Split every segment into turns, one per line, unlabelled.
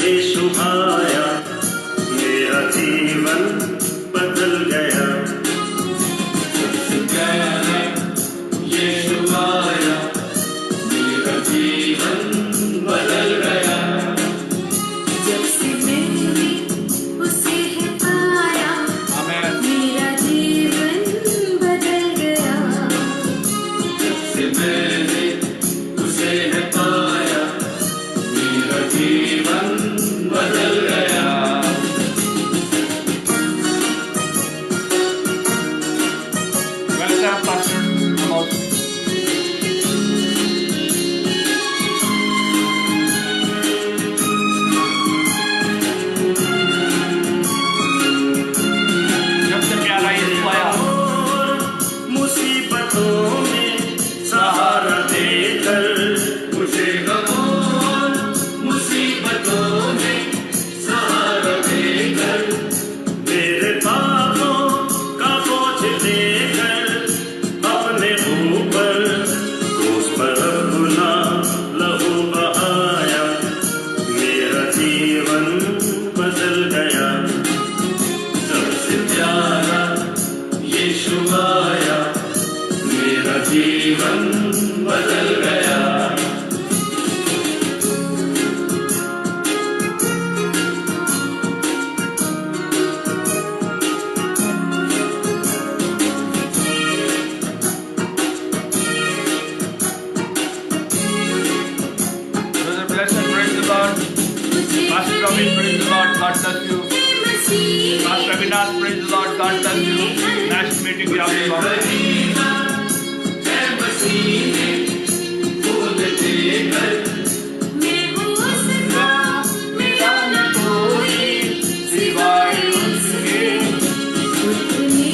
यीशु आया, मेरा जीवन बदल गया। सबसे प्यारा यीशु आया, मेरा जीवन बदल गया।
जब से मैंने उसे है पाया, मेरा जीवन बदल गया।
जब से मैंने उसे है पाया, मेरा जीवन बदल गया।
Welcome, Pastor Amos. जब से प्यारा यीशु आया,
मुसीबतों में सहारा देकर, मुझे गमों मुसीबतों में सहारा देकर, मेरे पापों का बोझ लेकर अपने ऊपर क्रूस पर अपना लहू बहाया, मेरा जीवन बदल गया। सबसे प्यारा यीशु आया, मेरा जीवन बदल गया।
Brother, bless and praise the Lord. Pastor Robin, praise the Lord. God bless you. Pastor Avinash, praise the Lord. God bless you. Nice meeting you, everyone.
है मसीह में फूल देकर,
मैं हूँ उसका, मेरा न कोई सिवाय उसके। उसने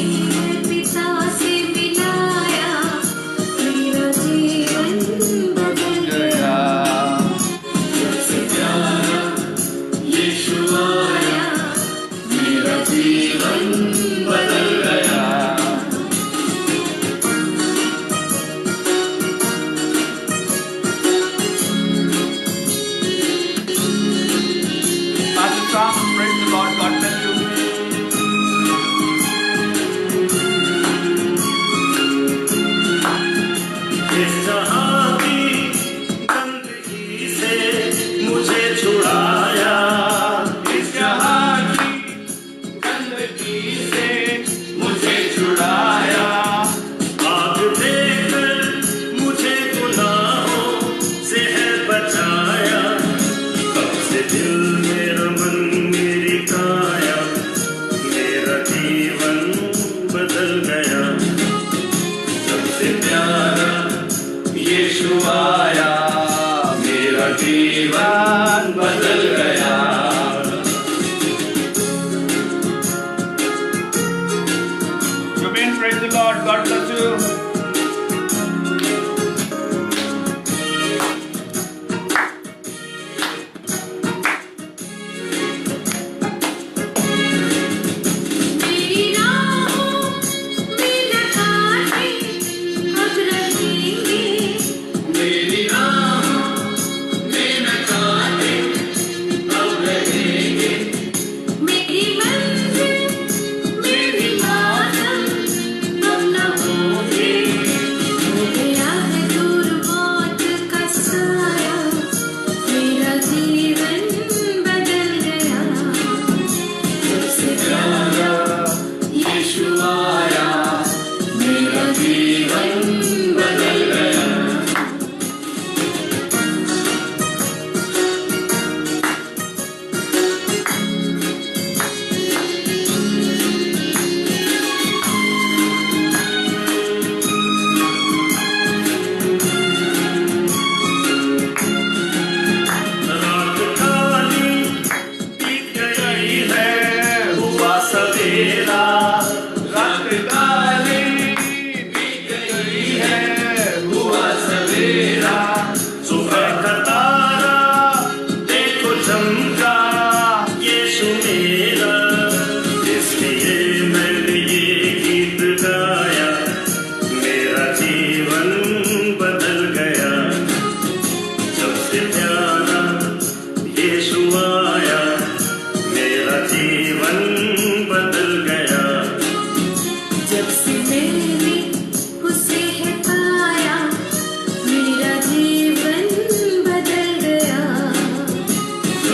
पिता से मिलाया, मेरा जीवन बदल गया।
सबसे प्यारा यीशु आया, मेरा जीवन बदल गया।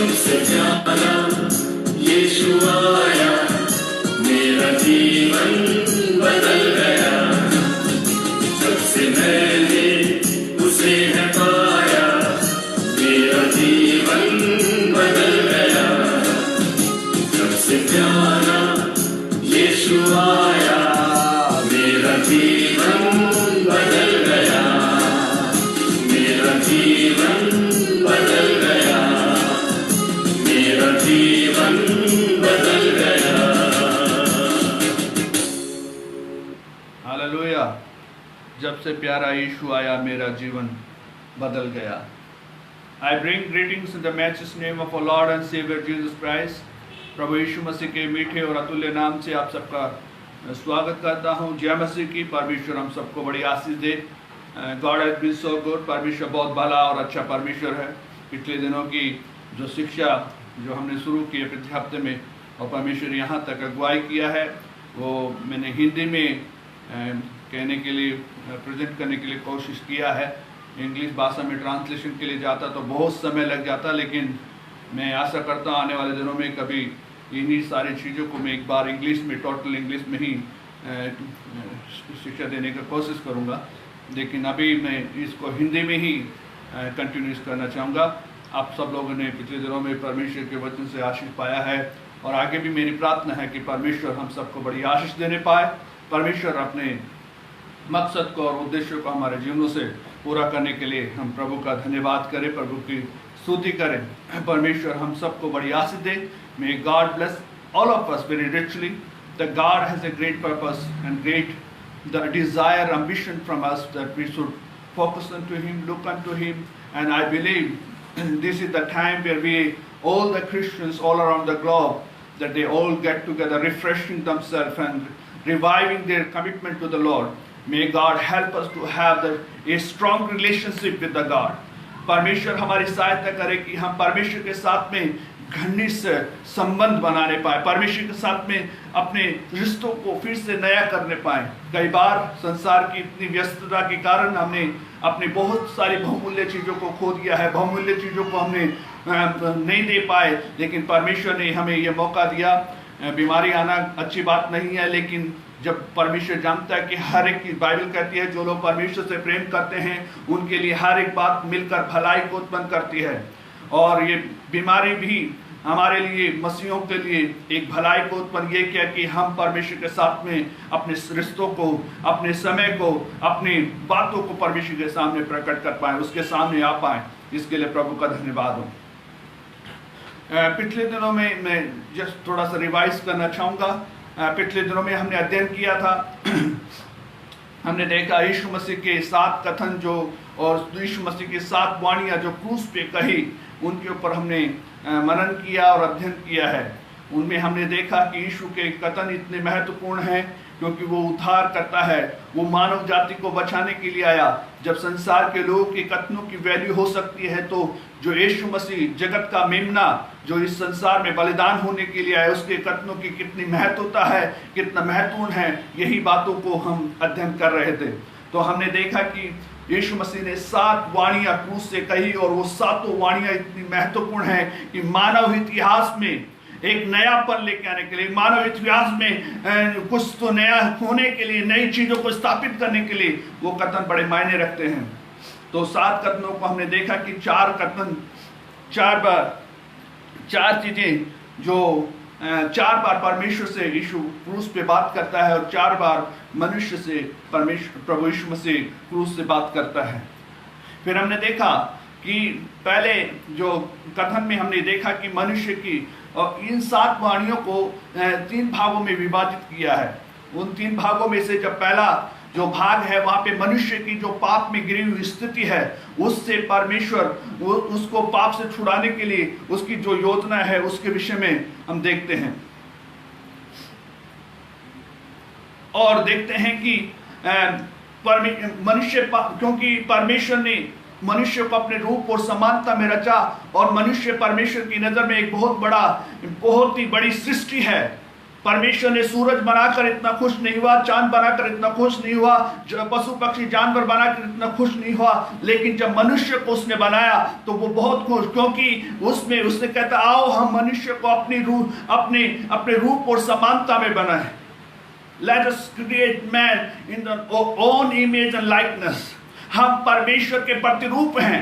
उनसे प्यारा यीशु आया, मेरा जीवन बदल गया। जब से मैंने उसे है पाया, मेरा जीवन बदल गया। जब से प्यारा यीशु आया, मेरा जीवन बदल गया। मेरा जीवन बदल गया। मेरा जीवन बदल गया।
हालेलुया। जब से प्यारा यीशु आया, मेरा जीवन बदल गया। I bring greetings in the matchless name of our Lord and Savior Jesus Christ. प्रभु यीशु मसीह के मीठे और अतुल्य नाम से आप सबका स्वागत करता हूँ। जय मसीह की। परमेश्वर हम सबको बड़ी आशीष दे। God has been so good. परमेश्वर बहुत भला और अच्छा परमेश्वर है। पिछले दिनों की जो शिक्षा जो हमने शुरू की है पिछले हफ्ते में, और परमेश्वर यहाँ तक अगुवाई किया है, वो मैंने हिंदी में कहने के लिए प्रेजेंट करने के लिए कोशिश किया है। इंग्लिश भाषा में ट्रांसलेशन के लिए जाता तो बहुत समय लग जाता, लेकिन मैं आशा करता हूँ आने वाले दिनों में कभी इन्हीं सारी चीज़ों को मैं एक बार इंग्लिश में, टोटल इंग्लिश में ही शिक्षा देने का कोशिश करूँगा। लेकिन अभी मैं इसको हिंदी में ही कंटिन्यूस करना चाहूँगा। आप सब लोगों ने पिछले दिनों में परमेश्वर के वचन से आशीष पाया है, और आगे भी मेरी प्रार्थना है कि परमेश्वर हम सबको बड़ी आशीष देने पाए। परमेश्वर अपने मकसद को और उद्देश्यों को हमारे जीवनों से पूरा करने के लिए हम प्रभु का धन्यवाद करें, प्रभु की स्तुति करें। परमेश्वर हम सबको बड़ी आशीष दे। May God bless all of us very richly. The God has a great purpose and great the desire ambition from us that we should focus unto him, look unto him, and I believe this is the time where we, all the Christians all around the globe, that they all get together refreshing themselves and reviving their commitment to the Lord. May God help us to have a strong relationship with the God. परमेश्वर हमारी सहायता करे कि हम परमेश्वर के साथ में घनिष्ठ संबंध बनाने पाए, परमेश्वर के साथ में अपने रिश्तों को फिर से नया करने पाए। कई बार संसार की इतनी व्यस्तता के कारण हमने अपनी बहुत सारी बहुमूल्य चीज़ों को खो दिया है, बहुमूल्य चीज़ों को हमने नहीं दे पाए, लेकिन परमेश्वर ने हमें यह मौका दिया। बीमारी आना अच्छी बात नहीं है, लेकिन जब परमेश्वर जानता है कि हर एक की, बाइबल कहती है जो लोग परमेश्वर से प्रेम करते हैं उनके लिए हर एक बात मिलकर भलाई को उत्पन्न करती है, और ये बीमारी भी हमारे लिए, मसीहों के लिए एक भलाई को उत्पन्न ये किया कि हम परमेश्वर के साथ में अपने रिश्तों को, अपने समय को, अपनी बातों को परमेश्वर के सामने प्रकट कर पाए, उसके सामने आ पाए। इसके लिए प्रभु का धन्यवाद हो। पिछले दिनों में मैं जस्ट थोड़ा सा रिवाइज करना चाहूँगा। पिछले दिनों में हमने अध्ययन किया था, हमने देखा यीशु मसीह के 7 कथन जो, और यीशु मसीह की 7 वाणियाँ जो क्रूस पे कही, उनके ऊपर हमने मनन किया और अध्ययन किया है। उनमें हमने देखा कि यीशु के कथन इतने महत्वपूर्ण हैं क्योंकि वो उद्धार करता है, वो मानव जाति को बचाने के लिए आया। जब संसार के लोगों के कथनों की वैल्यू हो सकती है, तो जो यीशु मसीह जगत का मेमना जो इस संसार में बलिदान होने के लिए आया, उसके कथनों की कितनी महत्वता है, कितना महत्वपूर्ण है, यही बातों को हम अध्ययन कर रहे थे। तो हमने देखा कि यीशु मसीह ने 7 वाणियाँ क्रूस से कही, और वो 7 वाणियाँ इतनी महत्वपूर्ण हैं कि मानव इतिहास में एक नयापन लेके आने के लिए, मानव इतिहास में कुछ तो नया होने के लिए, नई चीजों को स्थापित करने के लिए वो कथन बड़े मायने रखते हैं। तो 7 कथनों को हमने देखा कि 4 कथन, 4 चीजें जो 4 बार परमेश्वर से यीशु क्रूस पे बात करता है, और 4 बार मनुष्य से परमेश्वर प्रभु यीशु मसीह क्रूस से बात करता है। फिर हमने देखा कि पहले जो कथन में हमने देखा कि मनुष्य की, और इन 7 वाणियों को 3 भागों में विभाजित किया है। उन 3 भागों में से जब पहला जो भाग है, वहां पे मनुष्य की जो पाप में गिरी हुई स्थिति है, उससे परमेश्वर उसको पाप से छुड़ाने के लिए उसकी जो योजना है, उसके विषय में हम देखते हैं। और देखते हैं कि मनुष्य, क्योंकि परमेश्वर ने मनुष्य को अपने रूप और समानता में रचा, और मनुष्य परमेश्वर की नजर में एक बहुत ही बड़ी सृष्टि है। परमेश्वर ने सूरज बनाकर इतना खुश नहीं हुआ, चांद बनाकर इतना खुश नहीं हुआ, पशु पक्षी जानवर बनाकर इतना खुश नहीं हुआ, लेकिन जब मनुष्य को उसने बनाया तो वो बहुत खुश, क्योंकि उसमें उसने कहता आओ हम मनुष्य को अपनी रूह अपने रूप और समानता में बनाए। Let us create man in the own image and likeness। हम परमेश्वर के प्रतिरूप हैं।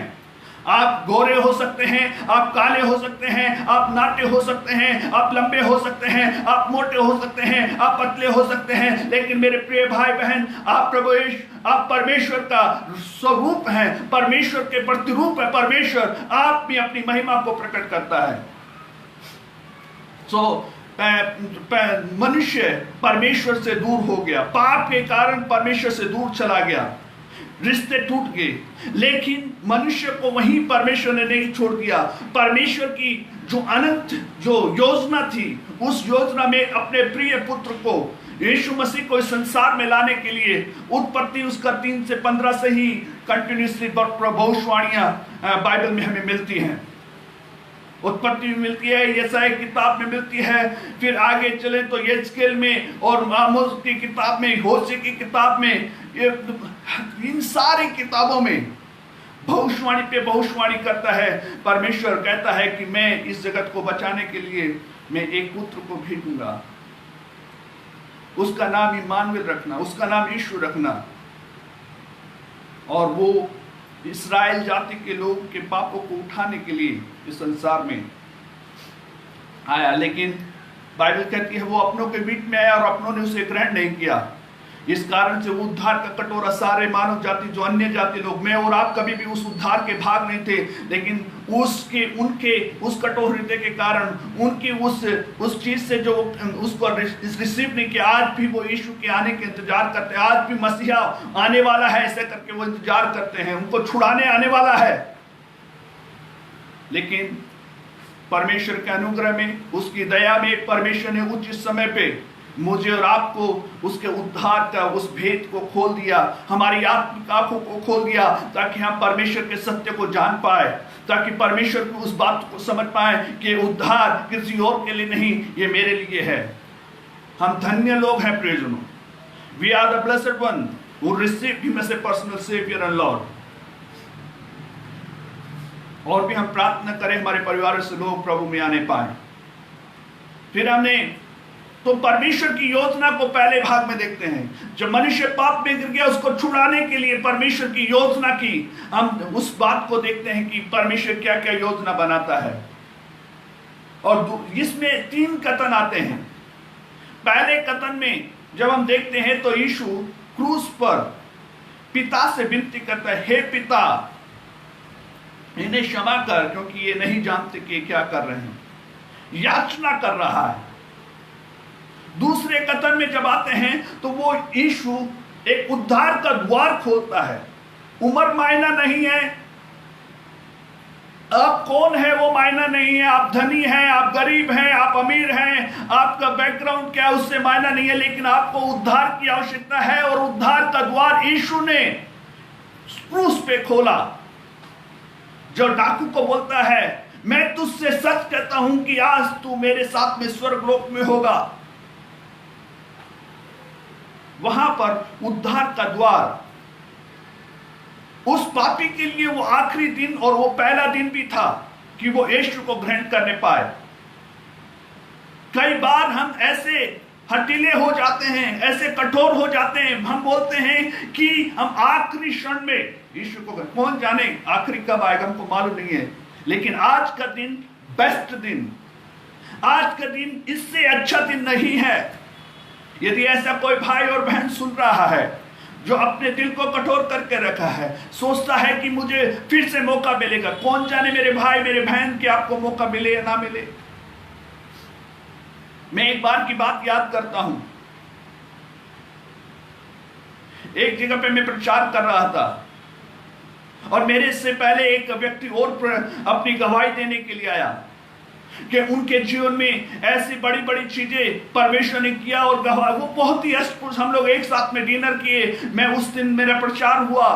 आप गोरे हो सकते हैं, आप काले हो सकते हैं, आप नाटे हो सकते हैं, आप लंबे हो सकते हैं, आप मोटे हो सकते हैं, आप पतले हो सकते हैं, लेकिन मेरे प्रिय भाई बहन, आप परमेश्वर का स्वरूप हैं, परमेश्वर के प्रतिरूप है। परमेश्वर आप में अपनी महिमा को प्रकट करता है। मनुष्य परमेश्वर से दूर हो गया, पाप के कारण परमेश्वर से दूर चला गया, रिश्ते टूट गए, लेकिन मनुष्य को वहीं परमेश्वर ने नहीं छोड़ दिया। परमेश्वर की जो अनंत जो योजना थी, उस योजना में अपने प्रिय पुत्र को यीशु मसीह को इस संसार में लाने के लिए उत्पत्ति उसका 3 से 15 से ही कंटिन्यूसली भविष्यवाणियां बाइबल में हमें मिलती हैं। उत्पत्ति में मिलती है, यशायाह की किताब में मिलती है, फिर आगे चले तो यहेजकेल में और आमोस की किताब में, होशे की किताब में, इन सारी किताबों में भविष्यवाणी पे भविष्यवाणी करता है। परमेश्वर कहता है कि मैं इस जगत को बचाने के लिए मैं एक पुत्र को भेजूंगा, उसका नाम इम्मानुएल रखना, उसका नाम यीशु रखना, और वो इस्राएल जाति के लोगों के पापों को उठाने के लिए इस संसार में आया। लेकिन बाइबल कहती है वो अपनों के बीच में आया और अपनों ने उसे ग्रहण नहीं किया। इस कारण से वो उद्धार का कटोरा सारे मानव जाति, जो अन्य जाति लोग, मैं और आप कभी भी उस उद्धार के भाग नहीं थे, लेकिन उनके उस कठोर हृदय के कारण, उनकी उस चीज से जो उसको रिसीव नहीं किया, आज भी वो यीशु के आने के इंतजार करते हैं। आज भी मसीहा आने वाला है ऐसे करके वो इंतजार करते हैं, उनको छुड़ाने आने वाला है। लेकिन परमेश्वर के अनुग्रह में, उसकी दया में, परमेश्वर ने उचित समय पे मुझे और आपको उसके उद्धार का उस भेद को खोल दिया, हमारी आत्मिक आंखों को खोल दिया, ताकि हम परमेश्वर के सत्य को जान पाए, ताकि परमेश्वर की उस बात को समझ पाए कि उद्धार किसी और के लिए नहीं, ये मेरे लिए है। हम धन्य लोग हैं प्रियजनों। We are the blessed one who receive him as a personal saviour and lord. और भी हम प्रार्थना करें हमारे परिवार से लोग प्रभु में आने पाए। फिर हमने तो परमेश्वर की योजना को पहले भाग में देखते हैं। जब मनुष्य पाप में गिर गया, उसको छुड़ाने के लिए परमेश्वर की योजना की हम उस बात को देखते हैं कि परमेश्वर क्या क्या योजना बनाता है। और इसमें 3 कथन आते हैं। पहले कथन में जब हम देखते हैं तो यीशु क्रूस पर पिता से विनती करता है, हे पिता इन्हें क्षमा कर, क्योंकि ये नहीं जानते कि क्या कर रहे हैं, याचना कर रहा है। दूसरे कथन में जब आते हैं तो वो यीशु एक उद्धार का द्वार खोलता है। उम्र मायना नहीं है, आप कौन है वो मायना नहीं है, आप धनी हैं, आप गरीब हैं, आप अमीर हैं, आपका बैकग्राउंड क्या है उससे मायना नहीं है, लेकिन आपको उद्धार की आवश्यकता है। और उद्धार का द्वार यीशु ने क्रूस पे खोला। जो डाकू को बोलता है, मैं तुझसे सच कहता हूं कि आज तू मेरे साथ में स्वर्गलोक में होगा, वहां पर उद्धार का द्वार उस पापी के लिए वो आखिरी दिन और वो पहला दिन भी था कि वो यीशु को ग्रहण करने पाए। कई बार हम ऐसे हठीले हो जाते हैं, ऐसे कठोर हो जाते हैं, हम बोलते हैं कि हम आखिरी क्षण में यीशु को, कौन जाने आखिरी कब आएगा हमको मालूम नहीं है, लेकिन आज का दिन बेस्ट दिन, आज का दिन इससे अच्छा दिन नहीं है। यदि ऐसा कोई भाई और बहन सुन रहा है जो अपने दिल को कठोर करके रखा है, सोचता है कि मुझे फिर से मौका मिलेगा, कौन जाने मेरे भाई मेरे बहन कि आपको मौका मिले या ना मिले। मैं एक बार की बात याद करता हूं। एक जगह पे मैं प्रचार कर रहा था और मेरे से पहले एक व्यक्ति और अपनी गवाही देने के लिए आया कि उनके जीवन में ऐसी बड़ी बड़ी चीजें परमेश्वर ने किया और गवाह, वो बहुत ही अष्टपुरुष, हम लोग एक साथ में डिनर किए। मैं उस दिन मेरा प्रचार हुआ,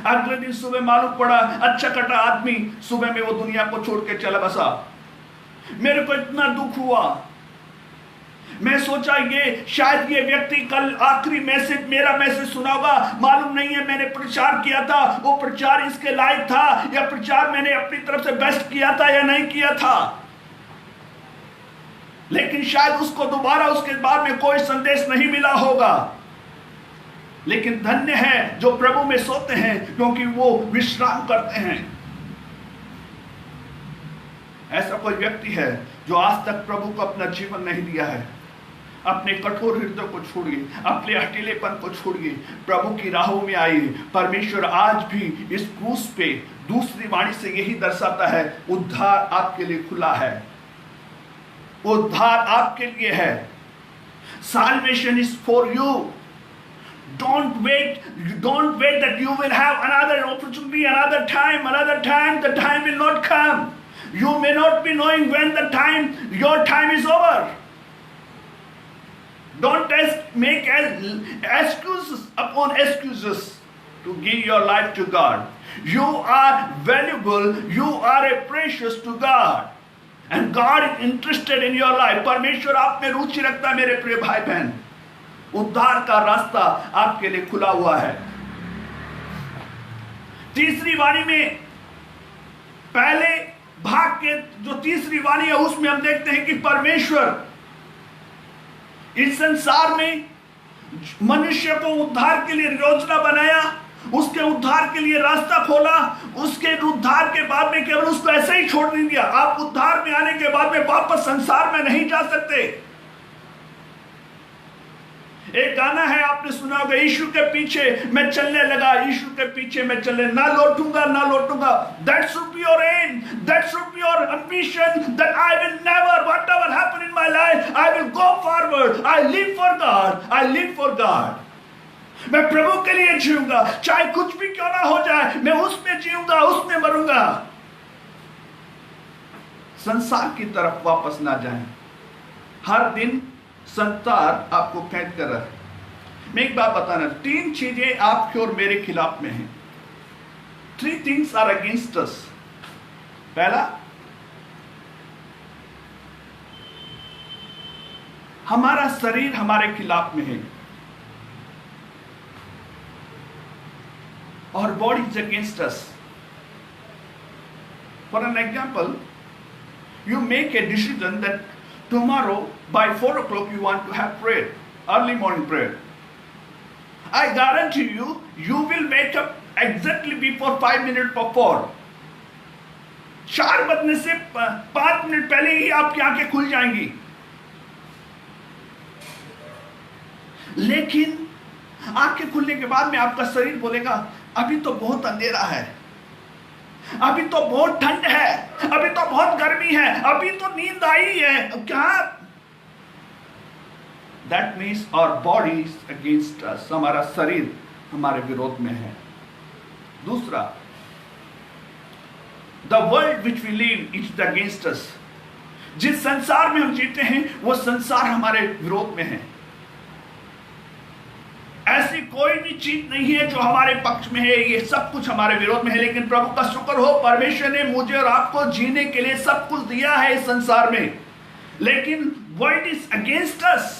अगले दिन सुबह मालूम पड़ा अच्छा कटा आदमी सुबह में वो दुनिया को छोड़ के चला बसा। मेरे को इतना दुख हुआ। मैं सोचा ये शायद ये व्यक्ति कल आखिरी मैसेज मेरा मैसेज सुना होगा, मालूम नहीं है मैंने प्रचार किया था, वो प्रचार इसके लायक था या प्रचार मैंने अपनी तरफ से बेस्ट किया था या नहीं किया था। लेकिन शायद उसको दोबारा उसके बाद में कोई संदेश नहीं मिला होगा। लेकिन धन्य है जो प्रभु में सोते हैं, क्योंकि वो विश्राम करते हैं। ऐसा कोई व्यक्ति है जो आज तक प्रभु को अपना जीवन नहीं दिया है, अपने कठोर हृदय को छोड़िए, अपने अकेलेपन को छोड़िए, प्रभु की राहों में आइए। परमेश्वर आज भी इस क्रूस पे दूसरी वाणी से यही दर्शाता है, उद्धार आपके लिए खुला है, उद्धार आपके लिए है। Salvation is for you. Don't wait that you will have another opportunity, another time. The time will not come. You may not be knowing when your time is over. Don't make excuses upon excuses to give your life to God. You are valuable, you are a precious to God. And God is interested in your life. परमेश्वर आप में रुचि रखता है मेरे प्रिय भाई बहन। उद्धार का रास्ता आपके लिए खुला हुआ है। तीसरी वाणी में पहले भाग के जो तीसरी वाणी है उसमें हम देखते हैं कि परमेश्वर इस संसार में मनुष्य को उद्धार के लिए योजना बनाया, उसके उद्धार के लिए रास्ता खोला। उसके उद्धार के बाद में केवल उसको ऐसे ही छोड़ नहीं दिया। आप उद्धार में आने के बाद में वापस संसार में नहीं जा सकते। एक गाना है आपने सुना होगा, यीशु के पीछे मैं चलने लगा, यीशु के पीछे मैं चलने, ना लौटूंगा ना लौटूंगा। That should be your aim, that should be your ambition, that I will never, whatever happen in my life, I will go forward. I live for God, I live for God. मैं प्रभु के लिए जीऊंगा, चाहे कुछ भी क्यों ना हो जाए, मैं उसमें जीऊंगा, उसमें मरूंगा। संसार की तरफ वापस ना जाएं। हर दिन संसार आपको कैद कर रहा है। मैं एक बात बताना, 3 चीजें आपके और मेरे खिलाफ में हैं। 3 things are against us. पहला, हमारा शरीर हमारे खिलाफ में है और body is against us. For an example, you make a decision that tomorrow by 4 o'clock you want to have prayer, early morning prayer. I guarantee you, you will wake up exactly before 5 minutes before. 4 बजने से 5 minute पहले ही आपकी आंखें खुल जाएंगी। लेकिन आंखें खुलने के बाद में आपका शरीर बोलेगा, अभी तो बहुत अंधेरा है, अभी तो बहुत ठंड है, अभी तो बहुत गर्मी है, अभी तो नींद आई है। क्या? That means our body is against us. हमारा शरीर हमारे विरोध में है। दूसरा, the world which we live is against us. जिस संसार में हम जीते हैं वो संसार हमारे विरोध में है। ऐसी कोई भी चीज नहीं है जो हमारे पक्ष में है, ये सब कुछ हमारे विरोध में है। लेकिन प्रभु का शुक्र हो, परमेश्वर ने मुझे और आपको जीने के लिए सब कुछ दिया है इस संसार में। लेकिन वर्ल्ड इज अगेंस्ट अस,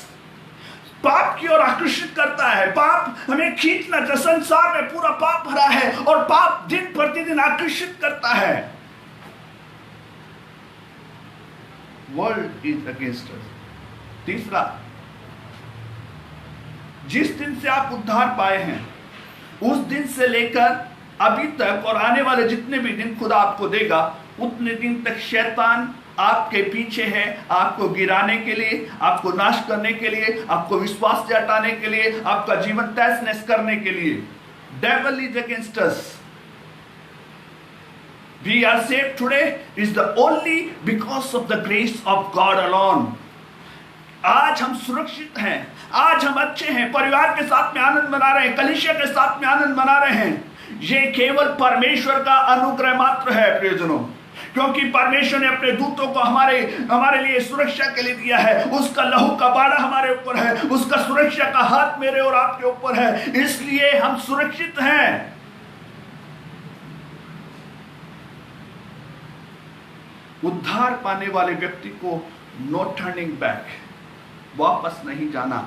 पाप की ओर आकर्षित करता है, पाप हमें खींचना, जो संसार में पूरा पाप भरा है और पाप दिन प्रतिदिन आकर्षित करता है। World is against us. तीसरा, जिस दिन से आप उद्धार पाए हैं उस दिन से लेकर अभी तक और आने वाले जितने भी दिन खुदा आपको देगा, उतने दिन तक शैतान आपके पीछे है, आपको गिराने के लिए, आपको नाश करने के लिए, आपको विश्वास से हटाने के लिए, आपका जीवन तहस नहस करने के लिए। Devil is against us. We are saved today is the only because of the grace of God alone. आज हम सुरक्षित हैं, आज हम अच्छे हैं, परिवार के साथ में आनंद मना रहे हैं, कलीसिया के साथ में आनंद मना रहे हैं। ये केवल परमेश्वर का अनुग्रह मात्र है प्रियजनों, क्योंकि परमेश्वर ने अपने दूतों को हमारे लिए सुरक्षा के लिए दिया है। उसका लहू का बाड़ा हमारे ऊपर है, उसका सुरक्षा का हाथ मेरे और आपके ऊपर है, इसलिए हम सुरक्षित हैं। उद्धार पाने वाले व्यक्ति को नो टर्निंग बैक, वापस नहीं जाना,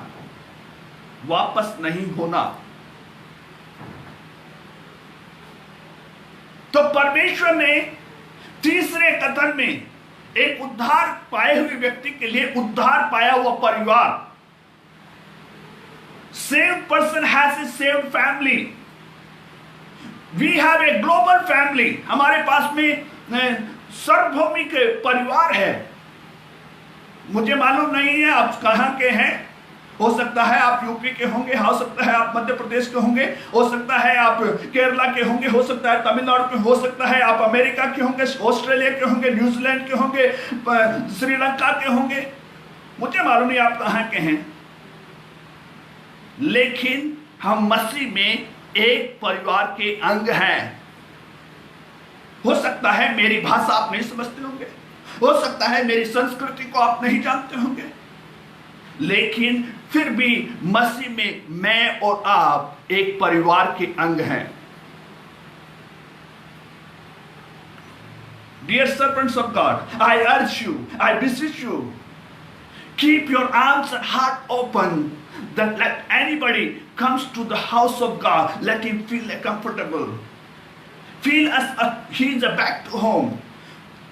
वापस नहीं होना। तो परमेश्वर ने तीसरे कथन में एक उद्धार पाए हुए व्यक्ति के लिए उद्धार पाया हुआ परिवार, saved person has a saved family. We have a global family. हमारे पास में सर्वभौमिक परिवार है। मुझे मालूम नहीं है आप कहां के हैं। हो सकता है आप यूपी के होंगे, हो सकता है आप मध्य प्रदेश के होंगे, हो सकता है आप केरला के होंगे, हो सकता है तमिलनाडु के, हो सकता है आप अमेरिका के होंगे, ऑस्ट्रेलिया के होंगे, न्यूजीलैंड के होंगे, श्रीलंका के होंगे। मुझे मालूम नहीं आप कहां के हैं, लेकिन हम मसीह में एक परिवार के अंग हैं। हो सकता है मेरी भाषा आप नहीं समझते होंगे, हो सकता है मेरी संस्कृति को आप नहीं जानते होंगे, लेकिन फिर भी मसीह में मैं और आप एक परिवार के अंग हैं। Dear servants of God, I urge you, I beseech you, keep your arms and heart open, that let anybody comes to the house of God, let him feel comfortable, feel as he is back to home.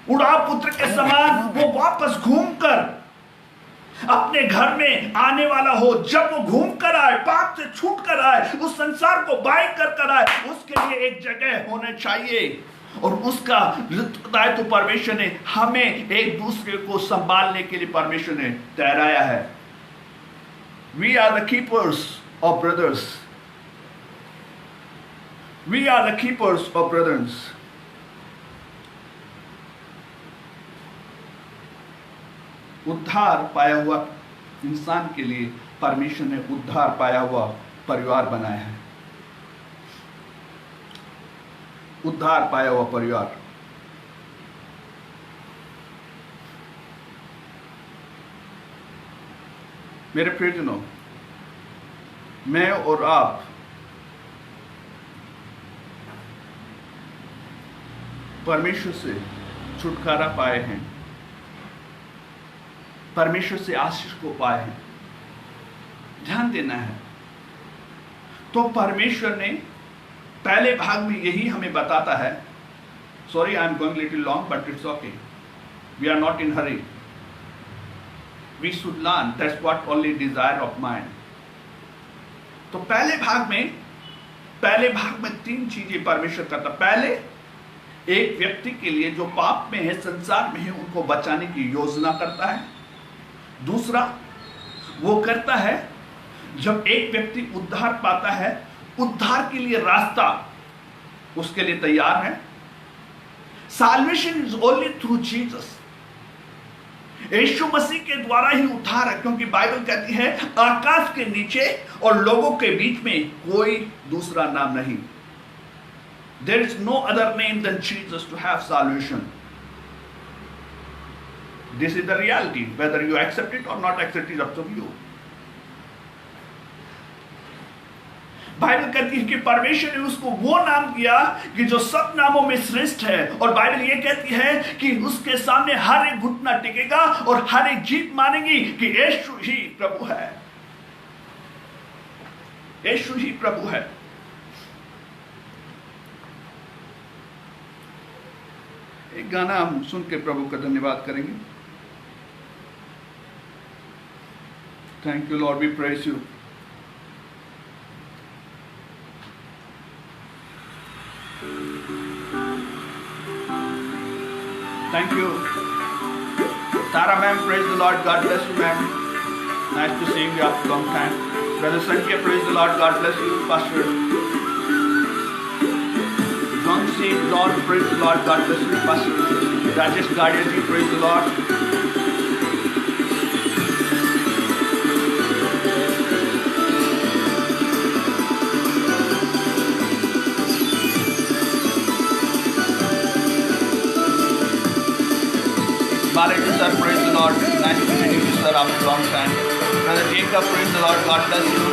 उड़ाव पुत्र के समान वो वापस घूमकर अपने घर में आने वाला हो। जब वो घूम कर आए, पाप से छूट कर आए, उस संसार को बाई कर आए, उसके लिए एक जगह होने चाहिए। और उसका दायित्व तो परमेश्वर ने हमें एक दूसरे को संभालने के लिए परमेश्वर ने ठहराया है। We are the keepers of brothers. We are the keepers of brothers. उद्धार पाया हुआ इंसान के लिए परमेश्वर ने उद्धार पाया हुआ परिवार बनाया है। उद्धार पाया हुआ परिवार। मेरे प्रियजनों, मैं और आप परमेश्वर से छुटकारा पाए हैं, परमेश्वर से आशीष को पाए हैं। ध्यान देना है। तो परमेश्वर ने पहले भाग में यही हमें बताता है। Sorry, I am going little long, but it's okay, we are not in hurry, we should learn, that's what only desire of mind. तो पहले भाग में 3 चीजें परमेश्वर करता। पहले, एक व्यक्ति के लिए जो पाप में है, संसार में है, उनको बचाने की योजना करता है। दूसरा, वो करता है जब एक व्यक्ति उद्धार पाता है, उद्धार के लिए रास्ता उसके लिए तैयार है। Salvation is only through Jesus. Yeshu Masih के द्वारा ही उद्धार है, क्योंकि बाइबल कहती है आकाश के नीचे और लोगों के बीच में कोई दूसरा नाम नहीं। There is no other name than Jesus to have salvation. This is the reality. Whether you accept it or not accept it, up to you. Bible कहती है कि परमेश्वर ने उसको वो नाम दिया कि जो सब नामों में श्रेष्ठ है, और बाइबल ये कहती है कि उसके सामने हर एक घुटना टिकेगा और हर एक जीत मानेगी कि यीशु ही प्रभु है, यीशु ही प्रभु है। एक गाना हम सुन के प्रभु का धन्यवाद करेंगे। Thank you lord, we praise you. Thank you. Tara ma'am, praise the Lord. God bless you, ma'am. Nice to see you after a long time. Brother Sanjay, praise the Lord. God bless you, Pastor. John C. John, praise the Lord. God bless you, Pastor. Rajesh Gadia ji, praise the Lord. Balaji sir, praise the Lord. Nice to meet you, sir, after a long time. Brother Jacob, praise the Lord. God bless you.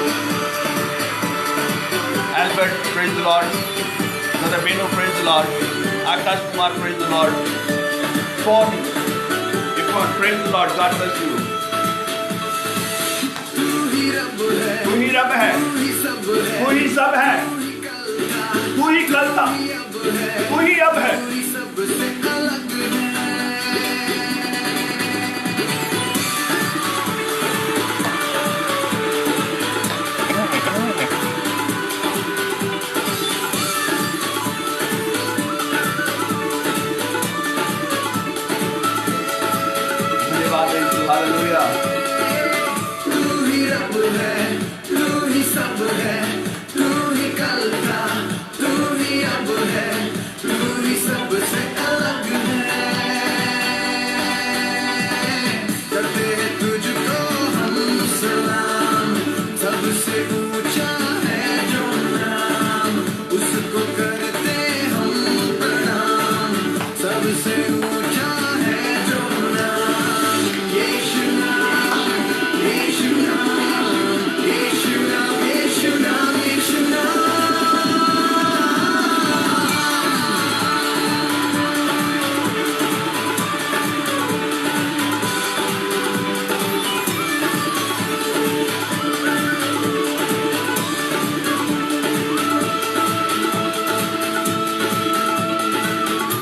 Albert, praise the Lord. Brother Benu, praise the Lord. Akash Kumar, praise the Lord. Paul, praise the Lord. God bless you. तू ही सब है, तू ही कल था, तू ही अब है। धन्यवाद है यीशु, हालेलुया।
तू ही रब है, तू ही सब है, तू ही कल था, तू ही अब है, तू ही सबसे अलग है। करते हैं तुझको हम सलाम, सबसे ऊंचा है जो नाम, उसको करते हम प्रणाम, सबसे ऊंचा है जो नाम, यीशु नाम, यीशु नाम, यीशु नाम, यीशु नाम, यीशु नाम।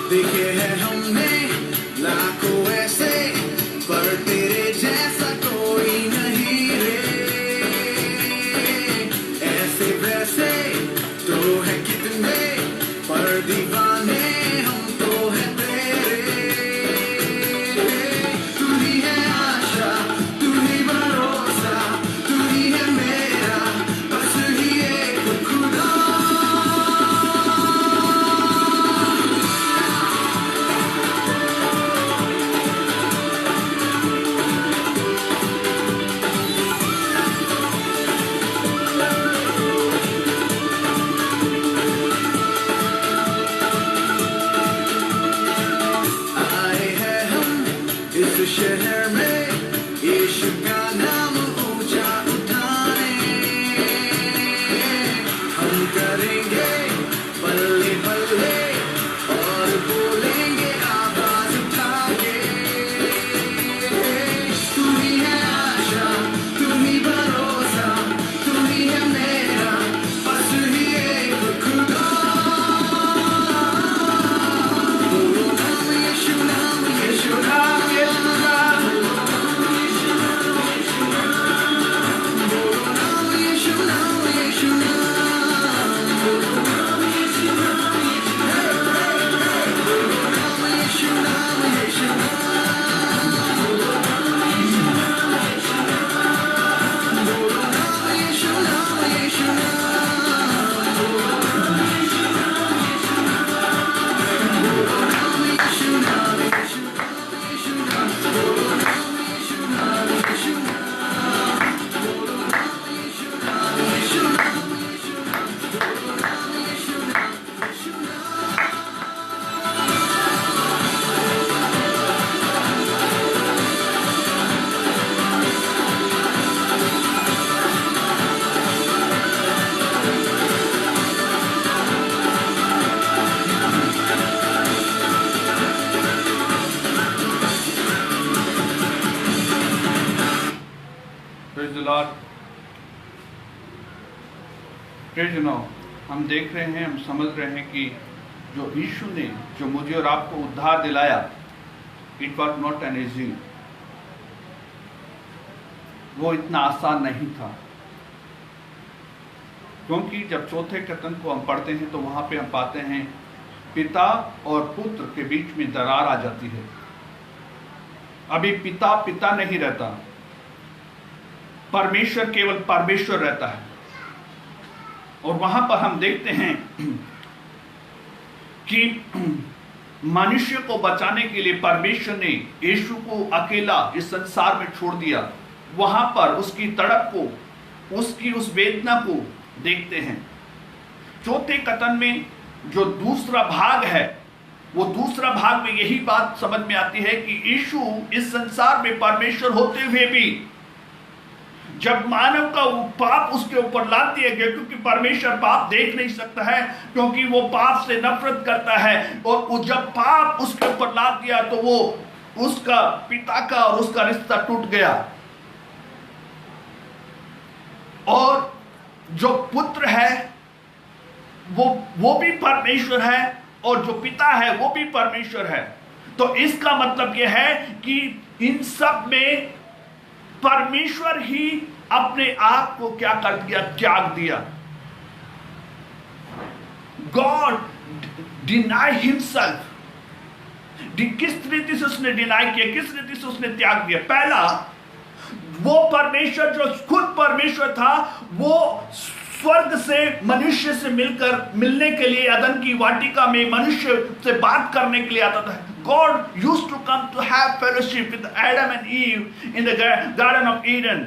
देखे हैं हमने लाखों ऐसे, पर तेरे जैसा कोई नहीं रे। ऐसे वैसे तो है कितने, पर दीवाने हम तो है तेरे। तू ही है आशा, तू ही भरोसा, तू ही है मेरा, बस ही एक खुदा। आए हैं हम इस शहर में, यीशु का नाम ऊंचा उठाने। हम करेंगे बल्ले बल्ले और बोलेंगे आवाज उठा के। तू ही है आशा, तू ही भरोसा, तू ही है मेरा, बस ही एक खुदा। बोलो नाम यीशु नाम, यीशु नाम, यीशु नाम। बोलो नाम यीशु नाम, यीशु नाम। बोलो नाम यीशु नाम, यीशु नाम, यीशु नाम। बोलो नाम यीशु नाम, यीशु नाम। बोलो नाम यीशु नाम, यीशु नाम। बोलो नाम यीशु नाम, यीशु नाम। बोलो नाम यीशु नाम, यीशु नाम, यीशु नाम। बोलो नाम यीशु नाम, यीशु नाम। बोलो नाम यीशु नाम, यीशु नाम, यीशु नाम। बोलो नाम यीशु नाम, यीशु नाम।
Praise the Lord. Praise the Lord. हम देख रहे हैं, हम समझ रहे हैं कि जो यीशु ने जो मुझे और आपको उद्धार दिलाया, it was not an easy, वो इतना आसान नहीं था। क्योंकि जब चौथे कथन को हम पढ़ते हैं तो वहां पे हम पाते हैं पिता और पुत्र के बीच में दरार आ जाती है। अभी पिता पिता नहीं रहता, परमेश्वर केवल परमेश्वर रहता है। और वहां पर हम देखते हैं कि मनुष्य को बचाने के लिए परमेश्वर ने यीशु को अकेला इस संसार में छोड़ दिया। वहां पर उसकी तड़प को, उसकी उस वेदना को देखते हैं। चौथे कथन में जो दूसरा भाग है, वो दूसरा भाग में यही बात समझ में आती है कि यीशु इस संसार में परमेश्वर होते हुए भी जब मानव का वो पाप उसके ऊपर लाद दिया गया, क्योंकि परमेश्वर पाप देख नहीं सकता है, क्योंकि वो पाप से नफरत करता है। और वो जब पाप उसके ऊपर लाद दिया तो वो उसका पिता का और उसका रिश्ता टूट गया। और जो पुत्र है वो भी परमेश्वर है, और जो पिता है वो भी परमेश्वर है। तो इसका मतलब यह है कि इन सब में परमेश्वर ही अपने आप को क्या कर दिया, त्याग दिया। God deny himself. किस रीति से उसने डिनाई किया, किस रीति से उसने त्याग दिया? पहला, वो परमेश्वर जो खुद परमेश्वर था, वो स्वर्ग से मनुष्य से मिलने के लिए अदन की वाटिका में मनुष्य से बात करने के लिए आता था। God used to come to have fellowship with Adam and Eve in the Garden of Eden.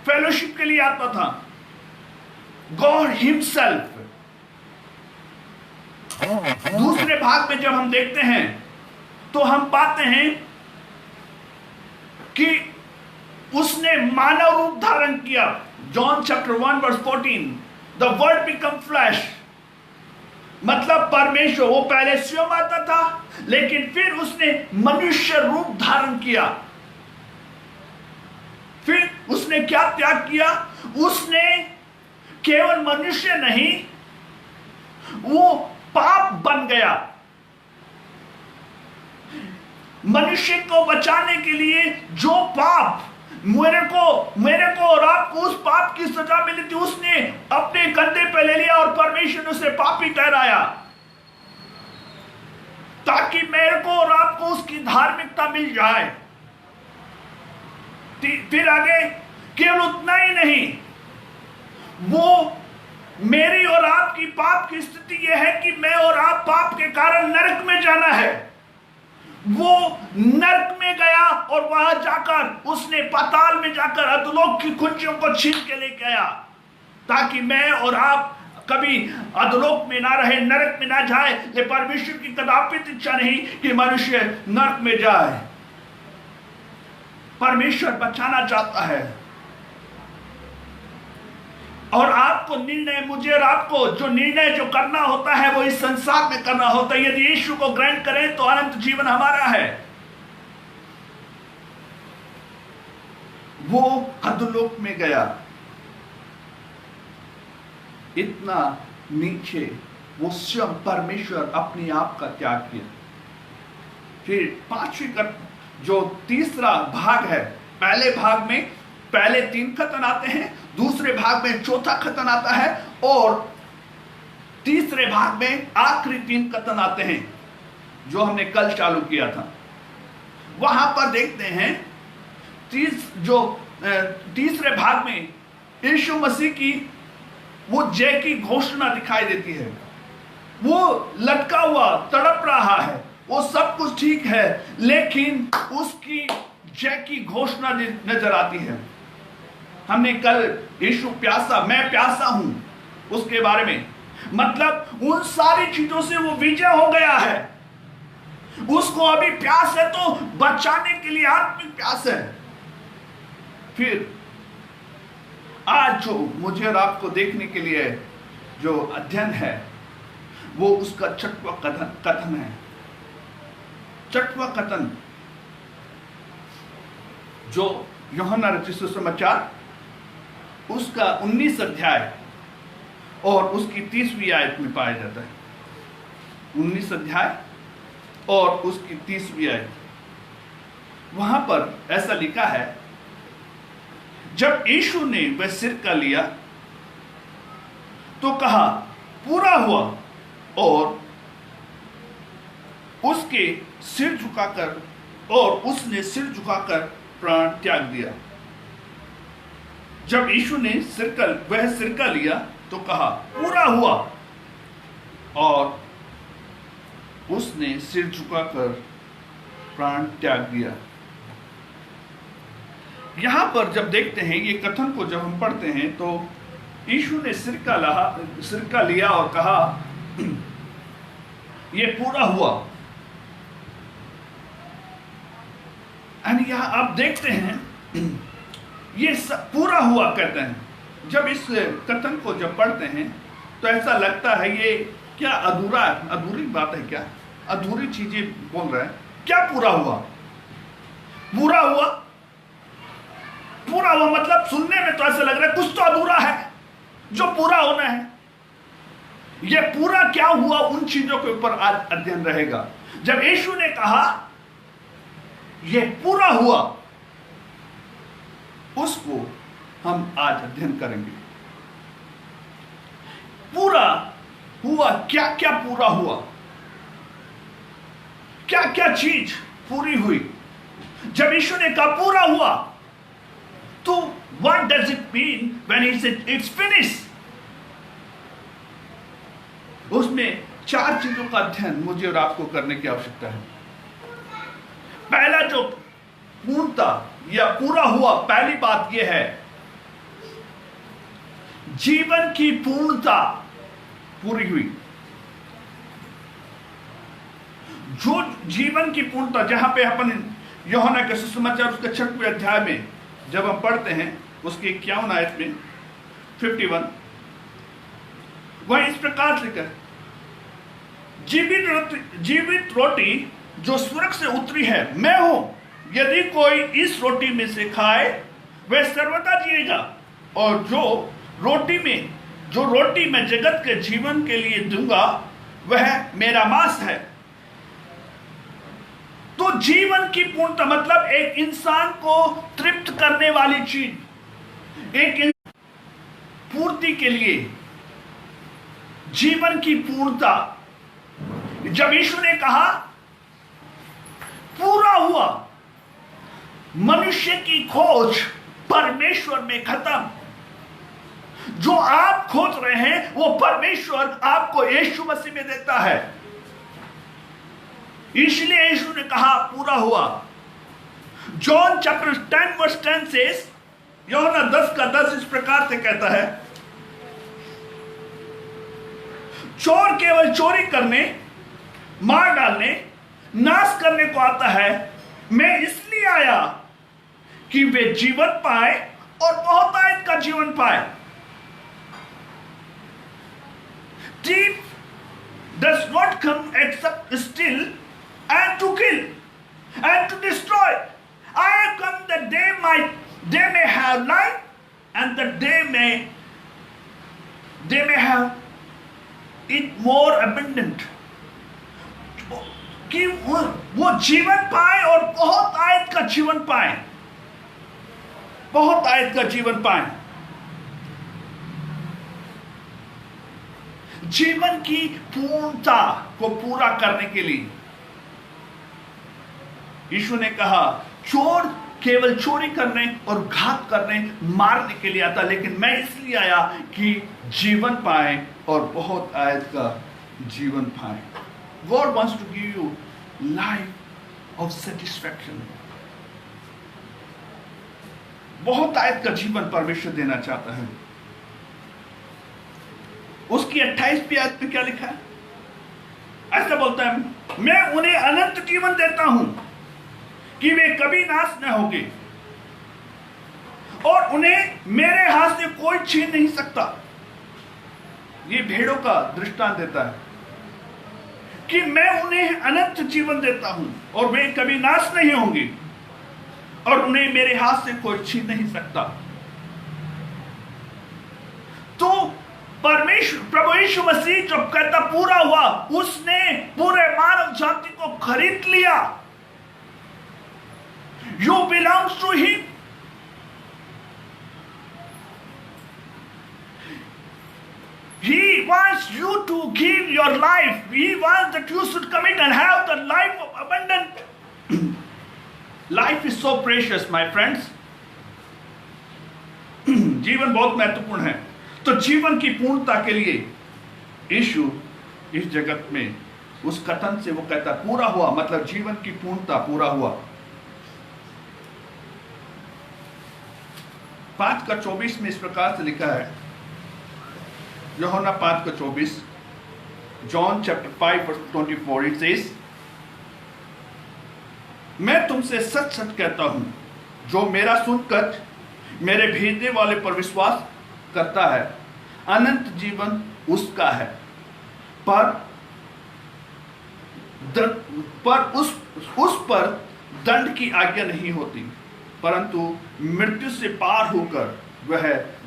Fellowship के लिए आता था God himself। दूसरे भाग में जब हम देखते हैं तो हम पाते हैं कि उसने मानव रूप धारण किया। John chapter 1 verse 14, the word become flesh. मतलब परमेश्वर वो पहले स्वयं आता था, लेकिन फिर उसने मनुष्य रूप धारण किया। फिर उसने क्या त्याग किया? उसने केवल मनुष्य नहीं, वो पाप बन गया। मनुष्य को बचाने के लिए जो पाप मेरे को और आपको उस पाप की सजा मिली थी, उसने अपने कंधे पे ले लिया और परमेश्वर ने उसे पापी ठहराया, ताकि मेरे को और आपको उसकी धार्मिकता मिल जाए। फिर आगे केवल उतना ही नहीं, वो मेरी और आपकी पाप की स्थिति यह है कि मैं और आप पाप के कारण नरक में जाना है। वो नरक में गया और वहां जाकर उसने पाताल में जाकर अधोलोक की कुंजियों को छीन के लेके आया, ताकि मैं और आप कभी अधोलोक में ना रहे, नरक में ना जाए। ये परमेश्वर की कदापि इच्छा नहीं कि मनुष्य नरक में जाए। परमेश्वर बचाना चाहता है, और आपको निर्णय, मुझे और आपको जो निर्णय जो करना होता है वो इस संसार में करना होता है। यदि यीशु को ग्रहण करें तो अनंत जीवन हमारा है। वो अधोलोक में गया, इतना नीचे वो स्वयं परमेश्वर अपने आप का त्याग किया। फिर पांचवी जो तीसरा भाग है, पहले भाग में पहले 3 खतन आते हैं, दूसरे भाग में चौथा खतन आता है, और तीसरे भाग में आखिरी 3 खतन आते हैं, जो हमने कल चालू किया था। वहां पर देखते हैं तीसरे भाग में यीशु मसीह की वो जय की घोषणा दिखाई देती है। वो लटका हुआ तड़प रहा है, वो सब कुछ ठीक है, लेकिन उसकी जय की घोषणा नजर आती है। हमने कल यीशु प्यासा, मैं प्यासा हूं, उसके बारे में, मतलब उन सारी चीजों से वो विजय हो गया है। उसको अभी प्यास है तो बचाने के लिए आत्मिक प्यास है। फिर आज जो मुझे और आपको देखने के लिए जो अध्ययन है, वो उसका 6वां कथन है। 6वां कथन जो यूहन्ना रचित सुसमाचार उसका 19 अध्याय और उसकी 30वीं आयत में पाया जाता है। 19 अध्याय और उसकी 30वीं आयत, वहां पर ऐसा लिखा है, जब यीशु ने वह सिरका लिया तो कहा पूरा हुआ, और उसने सिर झुकाकर प्राण त्याग दिया। जब यीशु ने वह सिरका लिया तो कहा पूरा हुआ, और उसने सिर झुकाकर प्राण त्याग दिया। यहां पर जब देखते हैं ये कथन को, जब हम पढ़ते हैं तो यीशु ने सिरका लिया और कहा यह पूरा हुआ। यहां आप देखते हैं ये पूरा हुआ कहते हैं। जब इस कथन को जब पढ़ते हैं तो ऐसा लगता है ये क्या अधूरी बात है, क्या अधूरी चीजें बोल रहा है। क्या पूरा हुआ? पूरा हुआ, पूरा पूरा हुआ मतलब सुनने में तो ऐसा लग रहा है कुछ तो अधूरा है जो पूरा होना है। यह पूरा क्या हुआ, उन चीजों के ऊपर आज अध्ययन रहेगा। जब यीशु ने कहा यह पूरा हुआ, उसको हम आज अध्ययन करेंगे। पूरा हुआ, क्या क्या पूरा हुआ, क्या क्या चीज पूरी हुई। जब यीशु ने कहा पूरा हुआ, तो what does it mean when he said it's finished? उसमें 4 चीजों का अध्ययन मुझे और आपको करने की आवश्यकता है। पहला जो पूर्णता या पूरा हुआ, पहली बात यह है जीवन की पूर्णता पूरी हुई। जो जीवन की पूर्णता, जहां पे अपन यूहन्ना के सुसमाचार उसके 6वें अध्याय में जब हम पढ़ते हैं, उसके 51 आयत में 51, वह इस प्रकार से लिखा है, जीवित रोटी जो स्वर्ग से उतरी है मैं हूं, यदि कोई इस रोटी में से खाए वह सर्वदा जिएगा, और जो रोटी मैं जगत के जीवन के लिए दूंगा वह मेरा मांस है। तो जीवन की पूर्णता मतलब एक इंसान को तृप्त करने वाली चीज, एक पूर्ति के लिए जीवन की पूर्णता। जब यीशु ने कहा पूरा हुआ, मनुष्य की खोज परमेश्वर में खत्म। जो आप खोज रहे हैं वो परमेश्वर आपको यीशु मसीह में देता है। इसलिए यीशु ने कहा पूरा हुआ। जॉन चैप्टर 10 वर्स 10 सेज, यूहन्ना 10 का 10 इस प्रकार से कहता है, चोर केवल चोरी करने, मार डालने, नाश करने को आता है। मैं इसलिए आया कि वे जीवन पाए और बहुतायत का जीवन पाए। Thief does not come except to steal and to kill and to destroy. I have come that they may have life and that they may have it more abundant. कि वो जीवन पाए और बहुत आयत का जीवन पाए, बहुत आयत का जीवन पाए। जीवन की पूर्णता को पूरा करने के लिए यीशु ने कहा चोर केवल चोरी करने और घात करने, मारने के लिए आता, लेकिन मैं इसलिए आया कि जीवन पाए और बहुत आयत का जीवन पाए। God wants to give you life of satisfaction. बहुत आयत का जीवन परमेश्वर देना चाहता है। उसकी 28वीं आयत में क्या लिखा है? ऐसा बोलता है, मैं उन्हें अनंत जीवन देता हूं कि वे कभी नाश न होंगे और उन्हें मेरे हाथ से कोई छीन नहीं सकता। ये भेड़ों का दृष्टांत देता है कि मैं उन्हें अनंत जीवन देता हूं और वे कभी नाश नहीं होंगे और उन्हें मेरे हाथ से कोई छीन नहीं सकता। तो परमेश्वर प्रभु यीशु मसीह जब कहता पूरा हुआ, उसने पूरे मानव जाति को खरीद लिया। You belongs to him. He wants you to give your life. He wants that you should commit and have the life of abundant. Life is so precious, my friends. जीवन बहुत महत्वपूर्ण है। तो जीवन की पूर्णता के लिए यीशु इस जगत में उस कथन से वो कहता पूरा हुआ, मतलब जीवन की पूर्णता पूरा हुआ। 5:24 में इस प्रकार से लिखा है, यूहन्ना 5:24, जॉन चैप्टर 5:24, इट सेज, मैं तुमसे सच सच कहता हूं, जो मेरा सुनकर मेरे भेजने वाले पर विश्वास करता है, अनंत जीवन उसका है, पर उस पर दंड की आज्ञा नहीं होती। परंतु मृत्यु से पार होकर वह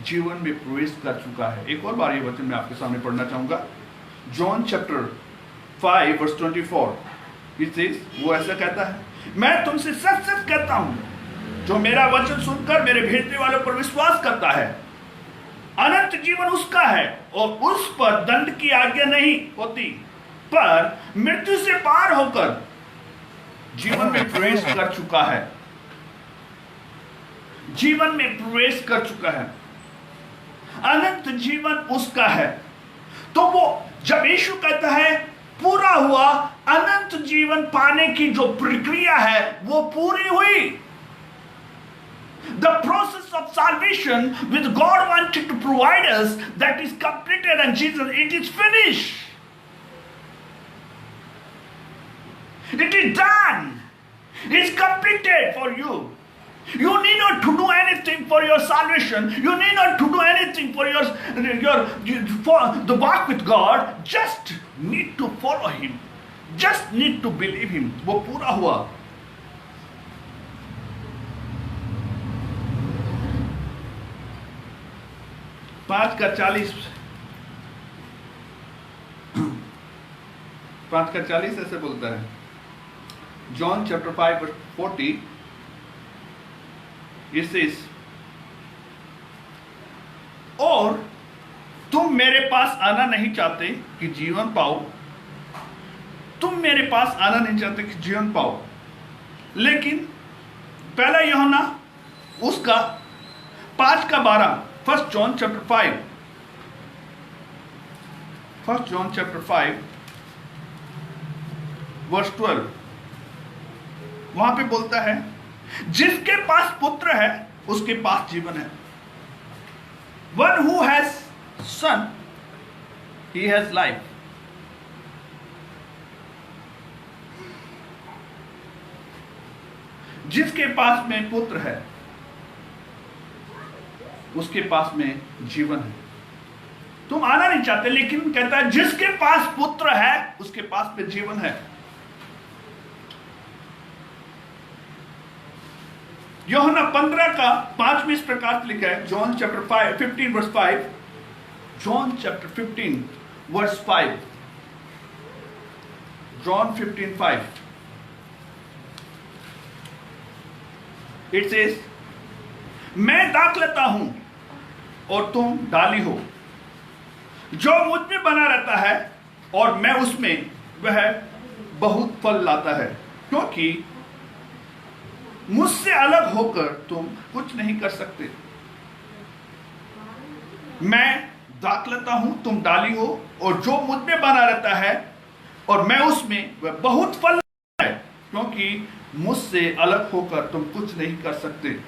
जीवन में प्रवेश कर चुका है। एक और बार ये वचन मैं आपके सामने पढ़ना चाहूंगा। जॉन चैप्टर 5 वर्स 24, वो ऐसा कहता है, मैं तुमसे सच सच कहता हूं, जो मेरा वचन सुनकर मेरे भेजने वालों पर विश्वास करता है, अनंत जीवन उसका है और उस पर दंड की आज्ञा नहीं होती, पर मृत्यु से पार होकर जीवन में प्रवेश कर चुका है। जीवन में प्रवेश कर चुका है, अनंत जीवन उसका है। तो वो जब यीशु कहता है पूरा हुआ, अनंत जीवन पाने की जो प्रक्रिया है वो पूरी हुई। The process of salvation which God wanted to provide us, that is completed, and Jesus, it is finished. It is done. It is completed for you. You need not to do anything for your salvation. You need not to do anything for for the walk with God. Just need to follow Him. Just need to believe Him. वो पूरा हुआ। पांच का 40 ऐसे बोलता है। John chapter 5 verse 40, it says, और तुम मेरे पास आना नहीं चाहते कि जीवन पाओ। तुम मेरे पास आना नहीं चाहते कि जीवन पाओ, लेकिन पहला यूहन्ना उसका 5 का 12, फर्स्ट जॉन चैप्टर 5 वर्स 12, वहां पे बोलता है, जिसके पास पुत्र है उसके पास जीवन है। One who has son, he has life. जिसके पास में पुत्र है उसके पास में जीवन है। तुम आना नहीं चाहते, लेकिन कहता है जिसके पास पुत्र है उसके पास में जीवन है। यूहन्ना 15 का 5 में इस प्रकार से लिखा है। John chapter 15 verse 5, John chapter 15 verse 5, John 15:5, it says, मैं दाखलता हूं और तुम डाली हो, जो मुझ में बना रहता है और मैं उसमें, वह बहुत फल लाता है, क्योंकि मुझसे अलग होकर तुम कुछ नहीं कर सकते। मैं दाखलता हूं, तुम डाली हो, और जो मुझ में बना रहता है और मैं उसमें, वह बहुत फल लाता है, क्योंकि मुझसे अलग होकर तुम कुछ नहीं कर सकते।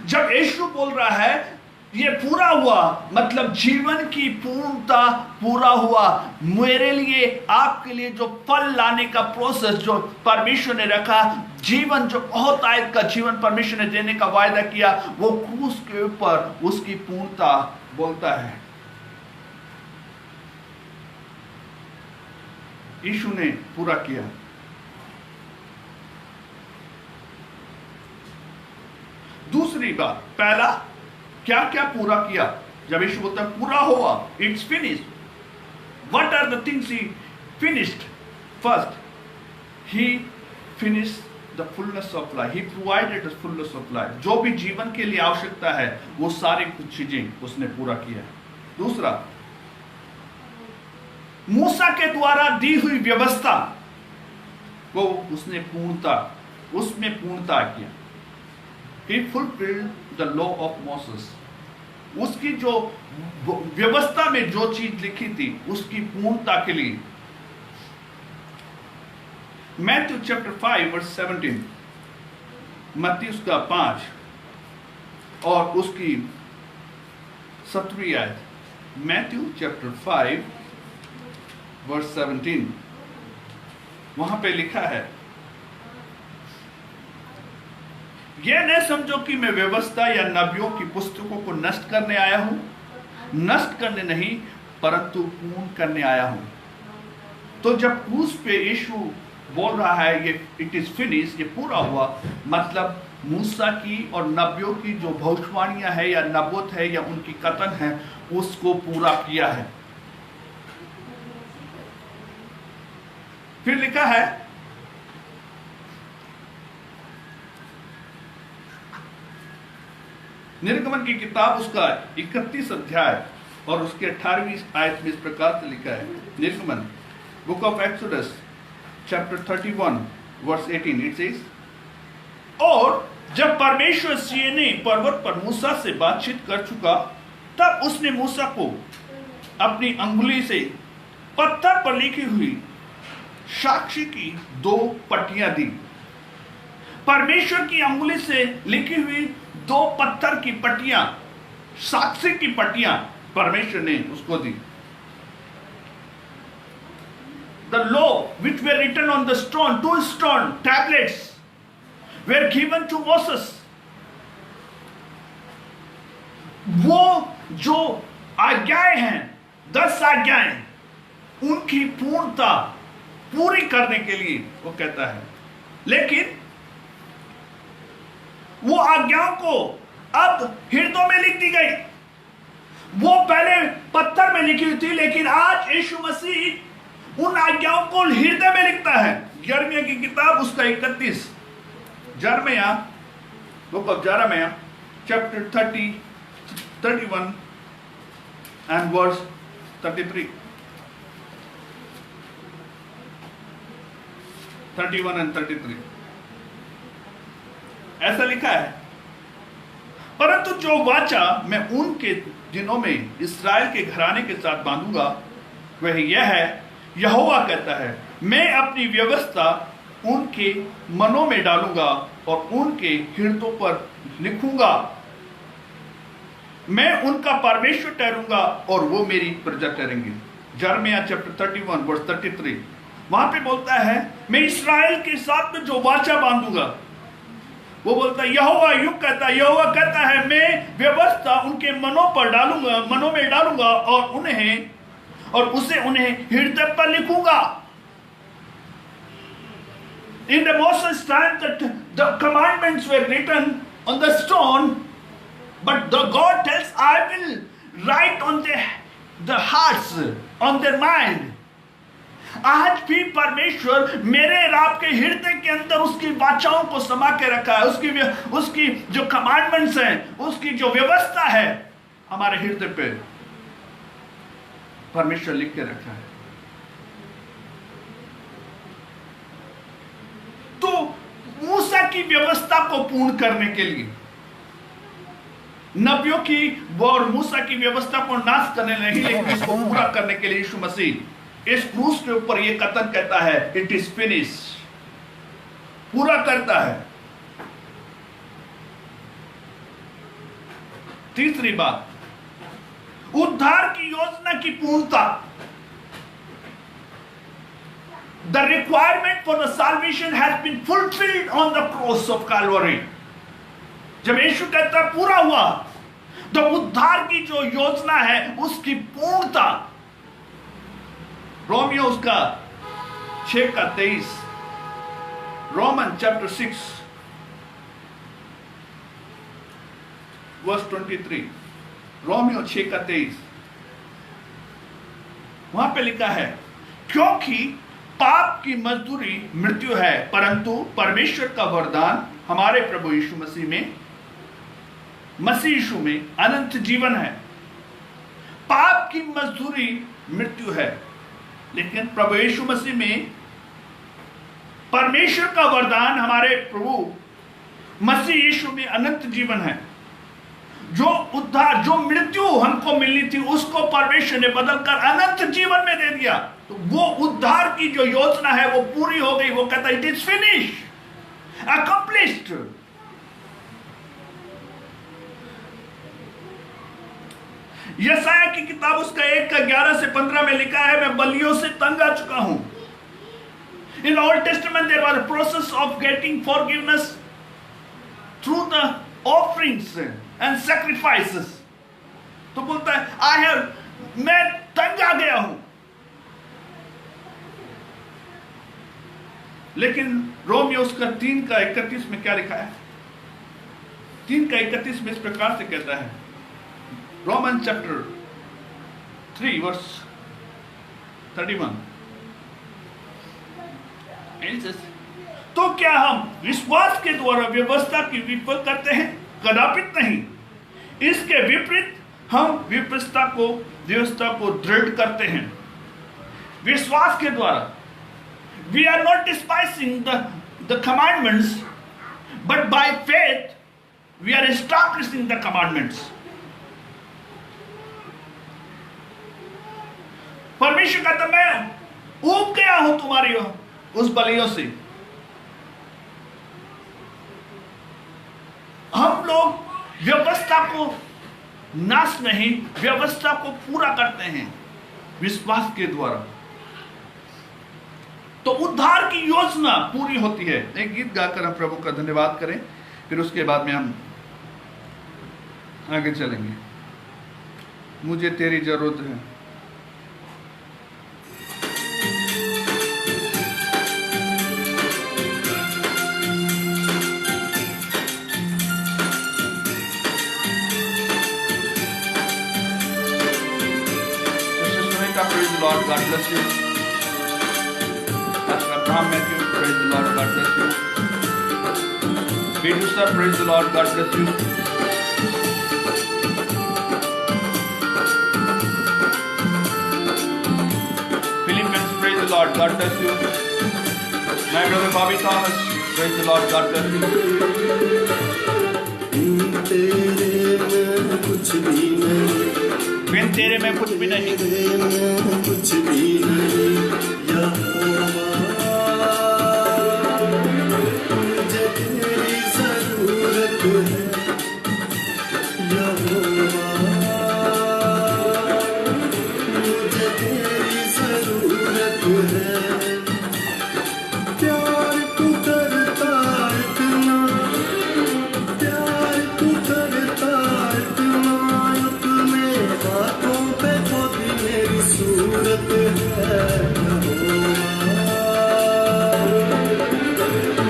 जब यीशु बोल रहा है ये पूरा हुआ, मतलब जीवन की पूर्णता पूरा हुआ। मेरे लिए, आपके लिए जो फल लाने का प्रोसेस जो परमेश्वर ने रखा, जीवन जो बहुत आयत का जीवन परमेश्वर ने देने का वायदा किया, वो क्रूस के ऊपर उसकी पूर्णता बोलता है। यीशु ने पूरा किया। दूसरी बात, पहला क्या क्या पूरा किया? जब यीशु बोलता है पूरा हुआ, it's finished, what are the things he finished? First, he finished the fullness of life, he provided the fullness of life. जो भी जीवन के लिए आवश्यकता है वो सारी कुछ चीजें उसने पूरा किया। दूसरा, मूसा के द्वारा दी हुई व्यवस्था को उसने उसमें पूर्णता किया। He fulfilled the law of Moses. उसकी जो व्यवस्था में जो चीज लिखी थी उसकी पूर्णता के लिए। मैथ्यू चैप्टर 5 वर्स 17, मत्ती उसका 5 और उसकी 17वीं आयत। मैथ्यू चैप्टर 5 वर्स 17, वहां पे लिखा है, यह न समझो कि मैं व्यवस्था या नबियों की पुस्तकों को नष्ट करने आया हूं। नष्ट करने नहीं, परंतु पूर्ण करने आया हूं। तो जब क्रूस पे यीशु बोल रहा है ये इट इज फिनिश, ये पूरा हुआ, मतलब मूसा की और नबियों की जो भविष्यवाणियां है या नबूवत है या उनकी कथन है उसको पूरा किया है। फिर लिखा है निर्गमन की किताब उसका 31 अध्याय और उसके 18वीं आयत में इस प्रकार से लिखा है। निर्गमन book of Exodus chapter 31 verse 18 it says, और जब परमेश्वर ने पर्वत पर मूसा से बातचीत कर चुका तब उसने मूसा को अपनी अंगुली से पत्थर पर लिखी हुई साक्षी की 2 पट्टियां दी। परमेश्वर की अंगुली से लिखी हुई 2 पत्थर की पट्टियां, साक्षी की पट्टियां परमेश्वर ने उसको दी। The law which were written on the stone, 2 stone tablets were given to Moses. वो जो आज्ञाएं हैं, 10 आज्ञाएं, उनकी पूर्णता पूरी करने के लिए वो कहता है, लेकिन वो आज्ञाओं को अब हृदयों में लिख दी गई। वो पहले पत्थर में लिखी हुई थी, लेकिन आज यीशु मसीह उन आज्ञाओं को हृदय में लिखता है। यिर्मयाह की किताब उसका 31, यिर्मयाह बुक ऑफ यिर्मयाह चैप्टर 31 एंड वर्स 33, 31 एंड 33 ऐसा लिखा है, परंतु जो वाचा मैं उनके दिनों में इस्राएल के घराने के साथ बांधूंगा वह यह है, यहोवा कहता है, मैं अपनी व्यवस्था उनके मनों में डालूंगा और उनके हृदयों पर लिखूंगा। मैं उनका परमेश्वर ठहरूंगा और वो मेरी प्रजा ठहरेंगे। यिर्मयाह चैप्टर 31 वर्स 33 वहां पे बोलता है मैं इस्राएल के साथ में जो वाचा बांधूंगा, वो बोलता है यहोवा यूं कहता है, यहोवा कहता है मैं व्यवस्था उनके मनों पर डालूंगा, मनों में डालूंगा और उसे उन्हें हृदय पर लिखूंगा। In the Moses time the commandments were written on the stone, but the God tells I will write on the hearts, on their mind. आज भी परमेश्वर मेरे और आपके हृदय के अंदर उसकी वाचाओं को समा के रखा है। उसकी जो कमांडमेंट्स हैं, उसकी जो व्यवस्था है हमारे हृदय पे परमेश्वर लिख के रखा है। तो मूसा की व्यवस्था को पूर्ण करने के लिए, नबियों की और मूसा की व्यवस्था को नाश करने नहीं, लेकिन इसको पूरा करने के लिए यीशु मसीह इस क्रूस के ऊपर यह कथन कहता है इट इज फिनिश, पूरा करता है। तीसरी बात, उद्धार की योजना की पूर्णता। The requirement for the salvation has been fulfilled on the cross of Calvary. जब यीशु कहता है पूरा हुआ, तो उद्धार की जो योजना है उसकी पूर्णता। रोमियो उसका 6:23, रोमन चैप्टर 6 वर्स 23, रोमियो 6:23 वहां पे लिखा है क्योंकि पाप की मजदूरी मृत्यु है, परंतु परमेश्वर का वरदान हमारे प्रभु यीशु मसीह यीशु में अनंत जीवन है। पाप की मजदूरी मृत्यु है, लेकिन प्रभु यीशु मसीह में परमेश्वर का वरदान हमारे प्रभु मसीह यीशु में अनंत जीवन है। जो उद्धार, जो मृत्यु हमको मिलनी थी उसको परमेश्वर ने बदलकर अनंत जीवन में दे दिया। तो वो उद्धार की जो योजना है वो पूरी हो गई। वो कहता है इट इज फिनिश, अकम्प्लिश्ड। यशायाह की किताब उसका 1:11 से 15 में लिखा है मैं बलियों से तंग आ चुका हूं। In Old Testament there was a process of getting forgiveness through the offerings and sacrifices. तो बोलता है मैं तंग आ गया हूं। लेकिन रोमियो उसका 3:31 में क्या लिखा है? 3:31 में इस प्रकार से कहता है, रोमन चैप्टर 3 वर्स 31। तो क्या हम विश्वास के द्वारा व्यवस्था की विफल करते हैं? कदापि नहीं। इसके विपरीत हम व्यवस्था को दृढ़ करते हैं। विश्वास के द्वारा we are not despising the commandments, but by faith we are establishing the commandments. परमेश्वर कहता, मैं ऊब गया हूं तुम्हारी उस बलियों से। हम लोग व्यवस्था को नाश नहीं, व्यवस्था को पूरा करते हैं विश्वास के द्वारा। तो उद्धार की योजना पूरी होती है। एक गीत गाकर हम प्रभु का धन्यवाद करें, फिर उसके बाद में हम आगे चलेंगे। मुझे तेरी जरूरत है। Praise the Lord, God bless you. Pastor Abraham Matthew, praise the Lord, God bless you. Bidu sir, praise the Lord, God bless you. Philippines, praise the Lord, God bless you. My brother Bobby Thomas, praise the Lord, God bless you. बिन तेरे में कुछ भी नहीं, कुछ भी नहीं मुझे तेरी जरूरत है मुझे तेरी जरूरत है। प्यार तू करता इतना, प्यार तू करता इतना, बातों पे तो भी मेरी सूरत है।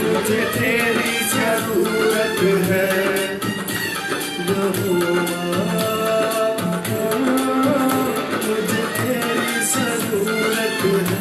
मुझे तेरी जरूरत है मुझे तेरी जरूरत है।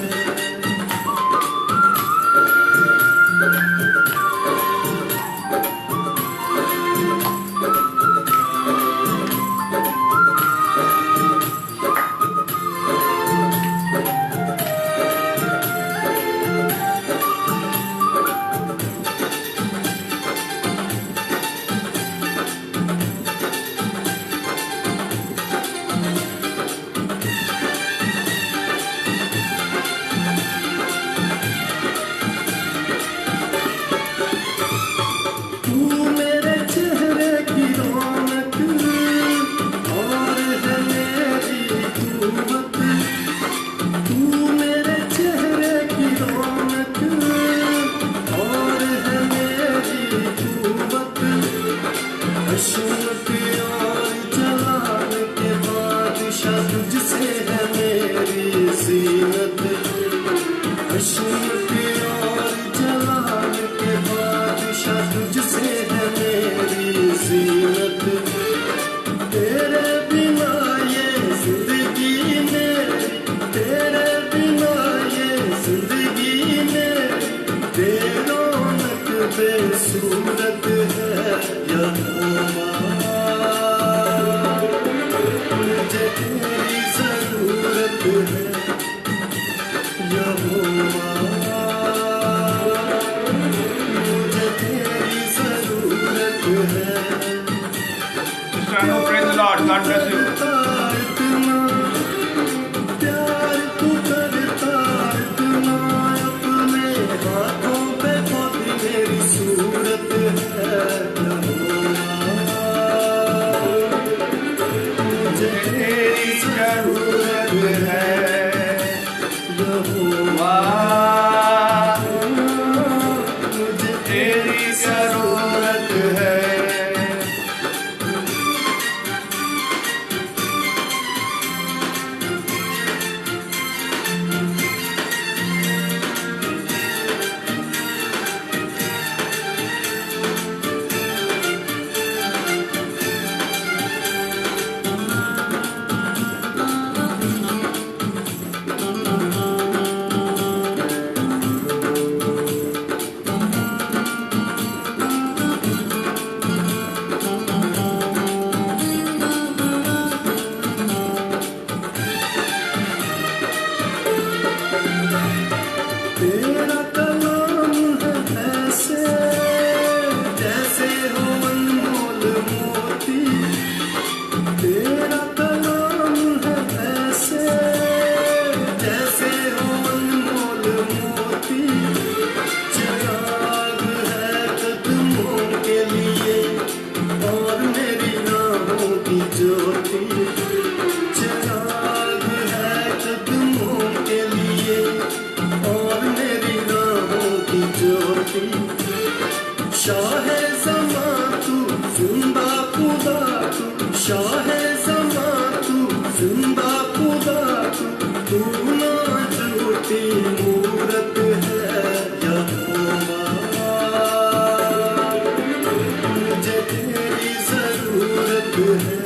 है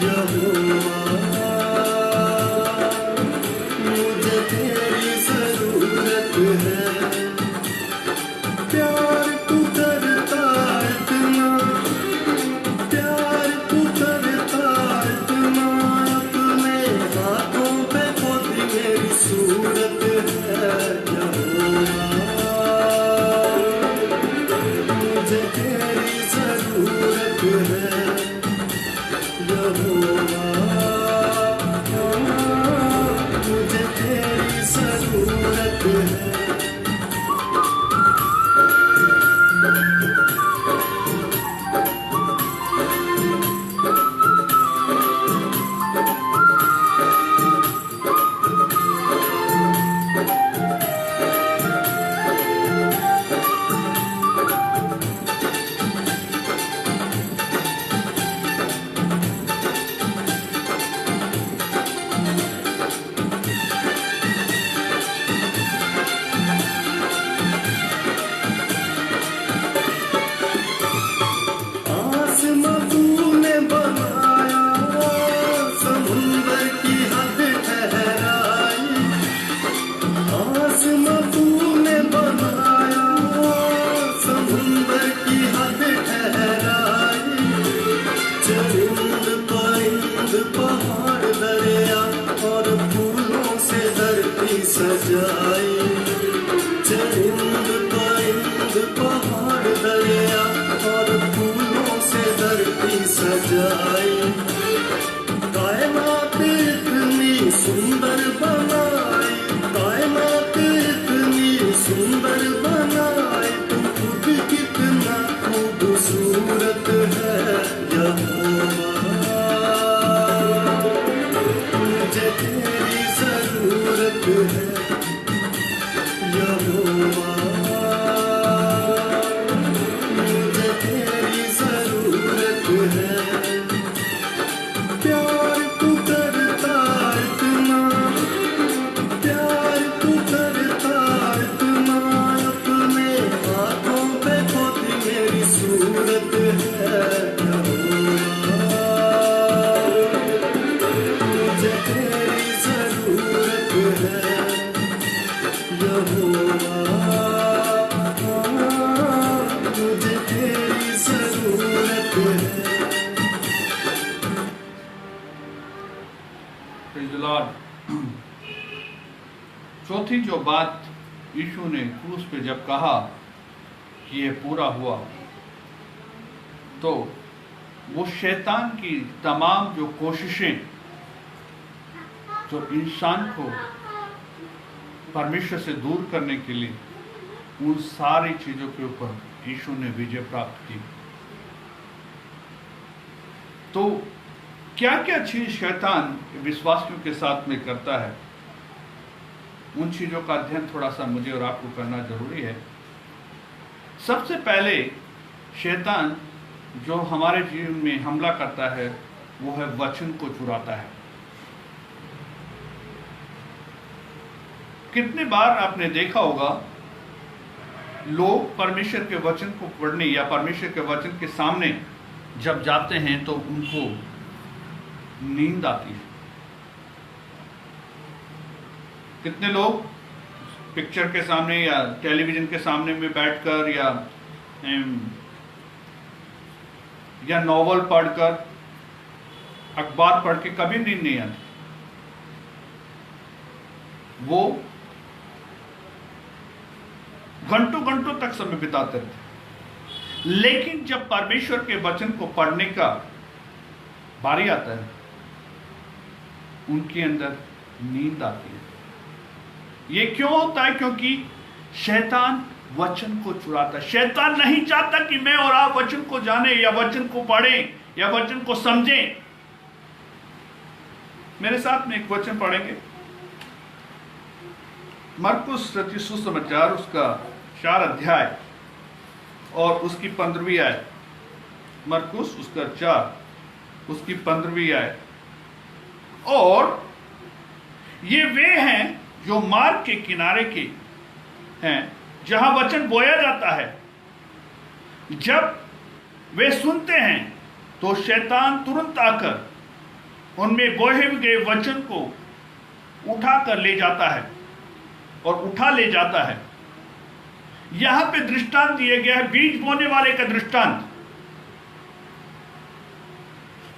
यहोवा, मुझे तेरी जरूरत है। प्यार तू करता इतना, प्यार तू करता इतना, अपने हाथों पे खोदी मेरी सूरत है यहोवा, मुझे तेरी जरूरत है यहोवा, मुझे तेरी जरूरत है। आसमां तूने बनाया, समुंदर की हद ठहराई, आसमां तूने बनाया, समुंदर की हद ठहराई, चरिंद परिंद पहाड़ दरिया और फूलों से धरती सजाई, चरिंद परिंद पहाड़ दरिया और फूलों से धरती सजाई, कायनात इतनी सुंदर बनाई, कायनात इतनी सुंदर बनाई, तू खुद कितना खूबसूरत है यहोवा, मुझे तेरी जरूरत है यहोवा, मुझे तेरी जरूरत है। प्यार तू करता इतना, प्यार तू करता इतना, अपने हाथों पे खोदी मेरी सूरत है यहोवा, मुझे तेरी जरूरत है यहोवा, मुझे तेरी जरूरत है।
Praise the Lord. चौथी जो बात यीशु ने क्रूस पे जब कहा कि ये पूरा हुआ, तो वो शैतान की तमाम जो कोशिशें जो इंसान को परमेश्वर से दूर करने के लिए, उन सारी चीजों के ऊपर यीशु ने विजय प्राप्त की। तो क्या क्या चीज शैतान विश्वासियों के साथ में करता है, उन चीजों का अध्ययन थोड़ा सा मुझे और आपको करना जरूरी है। सबसे पहले शैतान जो हमारे जीवन में हमला करता है वो है वचन को चुराता है। कितने बार आपने देखा होगा लोग परमेश्वर के वचन को पढ़ने या परमेश्वर के वचन के सामने जब जाते हैं तो उनको नींद आती है। कितने लोग पिक्चर के सामने या टेलीविजन के सामने में बैठकर या नॉवल पढ़कर, अखबार पढ़ के कभी नींद नहीं आती। वो घंटों घंटों तक समय बिताते रहते, लेकिन जब परमेश्वर के वचन को पढ़ने का बारी आता है उनके अंदर नींद आती है। ये क्यों होता है? क्योंकि शैतान वचन को चुराता है। शैतान नहीं चाहता कि मैं और आप वचन को जाने या वचन को पढ़ें या वचन को समझें। मेरे साथ में एक वचन पढ़ेंगे, मरकुस रचित सुसमाचार उसका 4 अध्याय और उसकी 15वीं आयत। मरकुस उसका 4 उसकी 15वीं आयत। और ये वे हैं जो मार्ग के किनारे के हैं जहां वचन बोया जाता है। जब वे सुनते हैं तो शैतान तुरंत आकर उनमें बोए गए वचन को उठा कर ले जाता है और उठा ले जाता है। यहां पे दृष्टांत दिया गया है, बीज बोने वाले का दृष्टांत।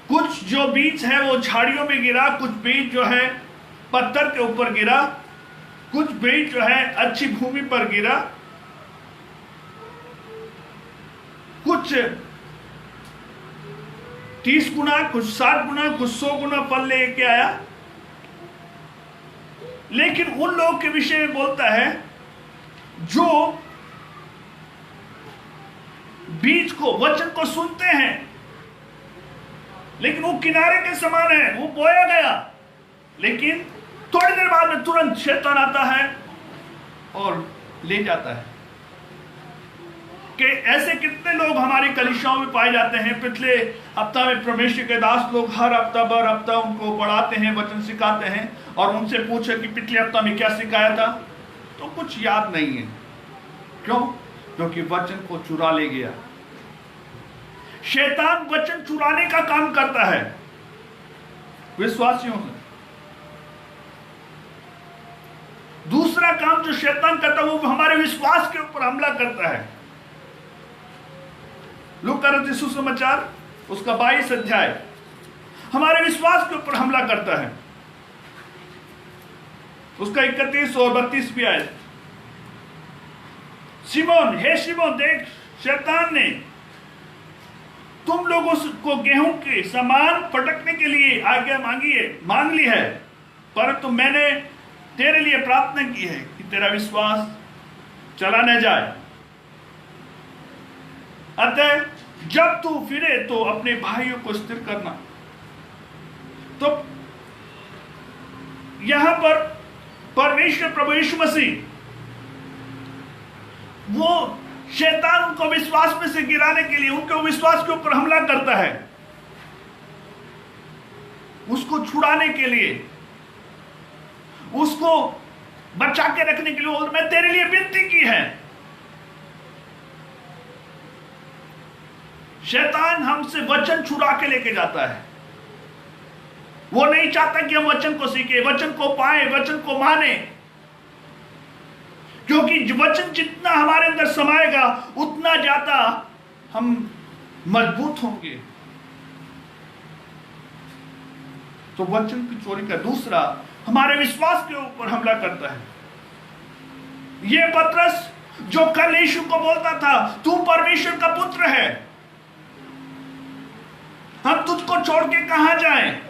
कुछ जो बीज है वो झाड़ियों में गिरा, कुछ बीज जो है पत्थर के ऊपर गिरा, कुछ बीज जो है अच्छी भूमि पर गिरा, कुछ 30 गुना, कुछ 60 गुना, कुछ 100 गुना फल लेके आया। लेकिन उन लोगों के विषय में बोलता है जो बीज को, वचन को सुनते हैं, लेकिन वो किनारे के समान है, वो बोया गया, लेकिन थोड़ी देर बाद में तुरंत शैतान आता है और ले जाता है। कि ऐसे कितने लोग हमारी कलीसियाओं में पाए जाते हैं। पिछले हफ्ता में परमेश्वर के दास लोग हर हफ्ता उनको पढ़ाते हैं, वचन सिखाते हैं, और उनसे पूछे कि पिछले हफ्ता में क्या सिखाया था, तो कुछ याद नहीं है। क्यों? क्योंकि वचन को चुरा ले गया। शैतान वचन चुराने का काम करता है विश्वासियों से। दूसरा काम जो शैतान करता है वो हमारे विश्वास के ऊपर हमला करता है। लूका रचित सुसमाचार उसका 22 अध्याय हमारे विश्वास के ऊपर हमला करता है। उसका 31 और 32 भी आए। शिमोन, हे शिमोन, देख शैतान ने तुम लोगों को गेहूं के समान फटकने के लिए आज्ञा मांग ली है, परंतु मैंने तेरे लिए प्रार्थना की है कि तेरा विश्वास चला न जाए। अतः जब तू फिरे तो अपने भाइयों को स्थिर करना। तो यहां पर परमेश्वर प्रभु यीशु मसीह वो शैतान उनको विश्वास में से गिराने के लिए उनके विश्वास के ऊपर हमला करता है, उसको छुड़ाने के लिए, उसको बचा के रखने के लिए। और मैं तेरे लिए विनती की है। शैतान हमसे वचन छुड़ा के लेके जाता है। वो नहीं चाहता कि हम वचन को सीखे, वचन को पाए, वचन को माने, क्योंकि वचन जितना हमारे अंदर समाएगा उतना ज्यादा हम मजबूत होंगे। तो वचन की चोरी का दूसरा हमारे विश्वास के ऊपर हमला करता है। ये पतरस जो कल यीशु को बोलता था तू परमेश्वर का पुत्र है, हम तुझको छोड़ के कहां जाएं,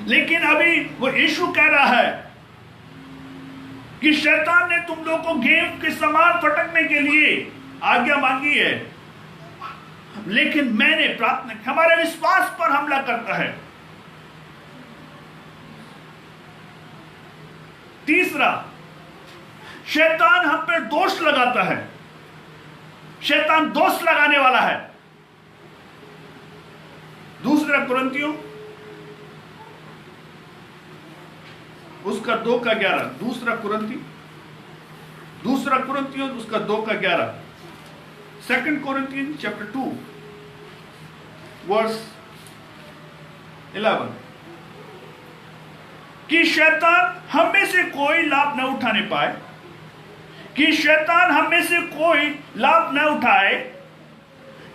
लेकिन अभी वो यीशु कह रहा है कि शैतान ने तुम लोगों को गेहूं के समान फटकने के लिए आज्ञा मांगी है, लेकिन मैंने प्रार्थना की। हमारे विश्वास पर हमला करता है। तीसरा, शैतान हम पे दोष लगाता है। शैतान दोष लगाने वाला है। दूसरा कुरिन्थियों उसका 2:11, दूसरा कुरिन्थियों उसका 2:11, 2 Corinthians chapter 2 verse 11, कि शैतान हम में से कोई लाभ न उठाने पाए, कि शैतान हम में से कोई लाभ न उठाए,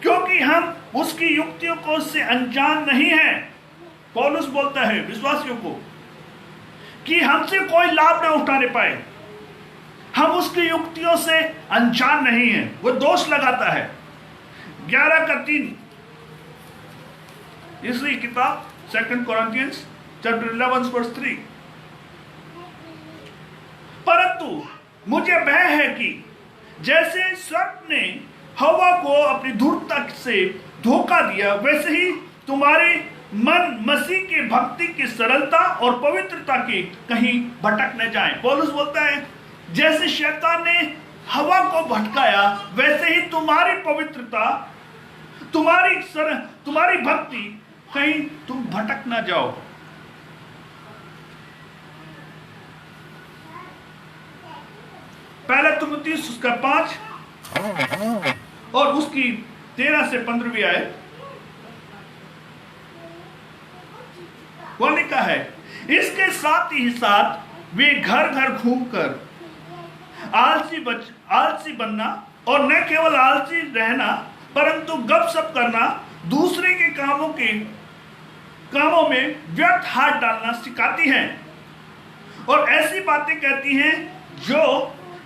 क्योंकि हम उसकी युक्तियों को उससे अनजान नहीं है। पौलुस बोलता है विश्वासियों को कि हमसे कोई लाभ न उठाने पाए, हम उसकी युक्तियों से अनजान नहीं है। वो दोष लगाता है। 11:3 इसलिए किताब 2 Corinthians chapter 11 verse 3, परंतु मुझे भय है कि जैसे सर्प ने हवा को अपनी धूर्तता से धोखा दिया, वैसे ही तुम्हारे मन मसीह के भक्ति की सरलता और पवित्रता की कहीं भटक न जाए। पौलुस बोलता है जैसे शैतान ने हवा को भटकाया, वैसे ही तुम्हारी पवित्रता, तुम्हारी भक्ति कहीं तुम भटक ना जाओ। पहला तिमुथियुस उसका 5 और उसकी 13 से 15 भी आए। वो लिखा है, इसके साथ ही साथ वे घर घर घूमकर आलसी बनना, और न केवल आलसी रहना परंतु गपशप करना, दूसरे के कामों में व्यर्थ हाथ डालना सिखाती हैं, और ऐसी बातें कहती हैं जो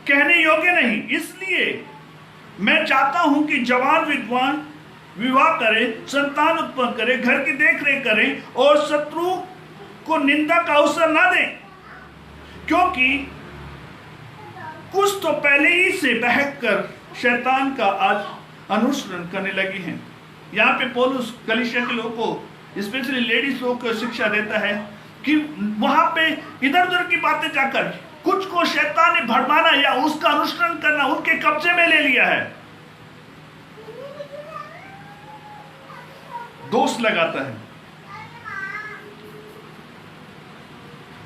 कहने योग्य नहीं। इसलिए मैं चाहता हूं कि जवान विद्वान विवाह करें, संतान उत्पन्न करें, घर की देखरेख करें और शत्रु को निंदा का अवसर ना दें, क्योंकि कुछ तो पहले ही से बहकर शैतान का आज अनुसरण करने लगी हैं। यहाँ पे पौलुस कलीसिया के लोगों को, स्पेशली लेडीज लोगों को शिक्षा देता है कि वहां पे इधर उधर की बातें जाकर कुछ को शैतान ने भरमाना या उसका अनुसरण करना उनके कब्जे में ले लिया है, दोष लगाता है।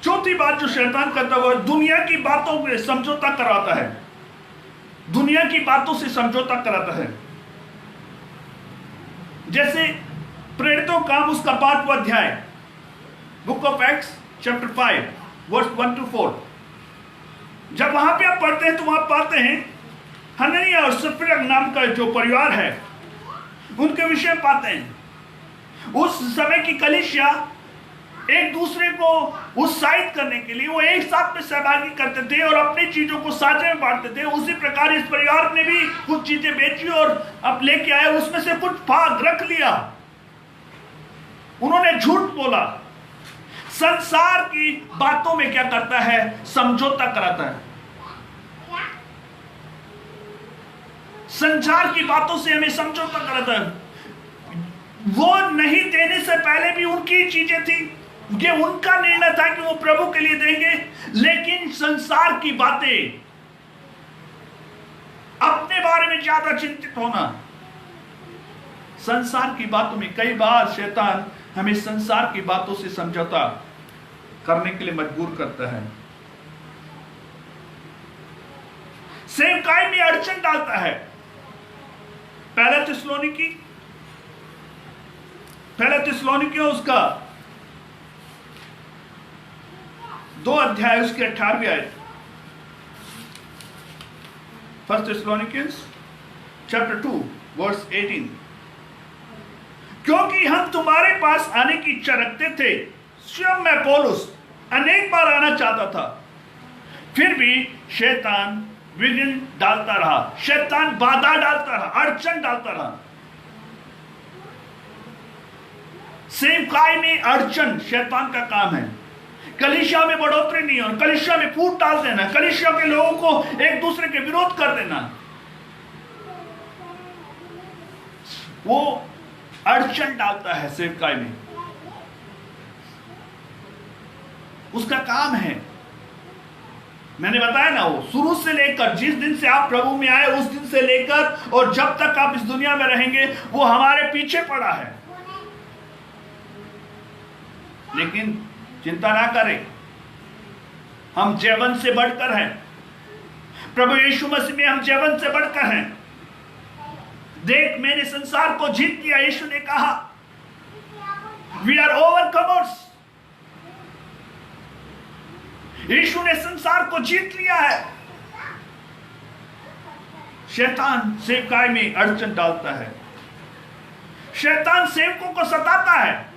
चौथी बात जो शैतान करता हुआ दुनिया की बातों में समझौता कराता है, दुनिया की बातों से समझौता कराता है। जैसे प्रेरितों काम उसका 5वां अध्याय, book of Acts chapter 5 verse 1 to 4, जब वहां पे आप पढ़ते हैं तो वहां पाते हैं हननिया और सप्फिरा नाम का जो परिवार है उनके विषय पाते हैं। उस समय की कलीसिया एक दूसरे को उत्साहित करने के लिए वो एक साथ में सहभागी करते थे और अपनी चीजों को साझे में बांटते थे। उसी प्रकार इस परिवार ने भी कुछ चीजें बेची और अब लेके आए, उसमें से कुछ भाग रख लिया। उन्होंने झूठ बोला, संसार की बातों में क्या करता है, समझौता कराता है। संसार की बातों से हमें समझौता कराता है। वो नहीं देने से पहले भी उनकी चीजें थी, ये उनका निर्णय था कि वो प्रभु के लिए देंगे, लेकिन संसार की बातें, अपने बारे में ज्यादा चिंतित होना, संसार की बातों में कई बार शैतान हमें संसार की बातों से समझौता करने के लिए मजबूर करता है। सेवकाई में अड़चन डालता है। पहला थिस्सलुनीकी उसका 2 अध्याय उसके 18वीं आयत, 1 Thessalonians chapter 2 verse 18, क्योंकि हम तुम्हारे पास आने की इच्छा रखते थे, स्वयं मैं पौलुस अनेक बार आना चाहता था, फिर भी शैतान विघ्न डालता रहा, शैतान बाधा डालता रहा, अड़चन डालता रहा। सेवकाई में अड़चन शैतान का काम है। कलीसिया में बढ़ोतरी नहीं हो, कलीसिया में फूट डाल देना, कलीसिया के लोगों को एक दूसरे के विरोध कर देना, वो अड़चन डालता है सेवकाई में। उसका काम है, मैंने बताया ना, वो शुरू से लेकर जिस दिन से आप प्रभु में आए उस दिन से लेकर और जब तक आप इस दुनिया में रहेंगे वो हमारे पीछे पड़ा है। लेकिन चिंता ना करें, हम जयवंत से बढ़कर हैं। प्रभु यीशु मसीह में हम जयवंत से बढ़कर हैं। देख, मैंने संसार को जीत लिया, यीशु ने कहा, वी आर ओवरकमर्स। यीशु ने संसार को जीत लिया है। शैतान सेवकाई में अड़चन डालता है, शैतान सेवकों को सताता है।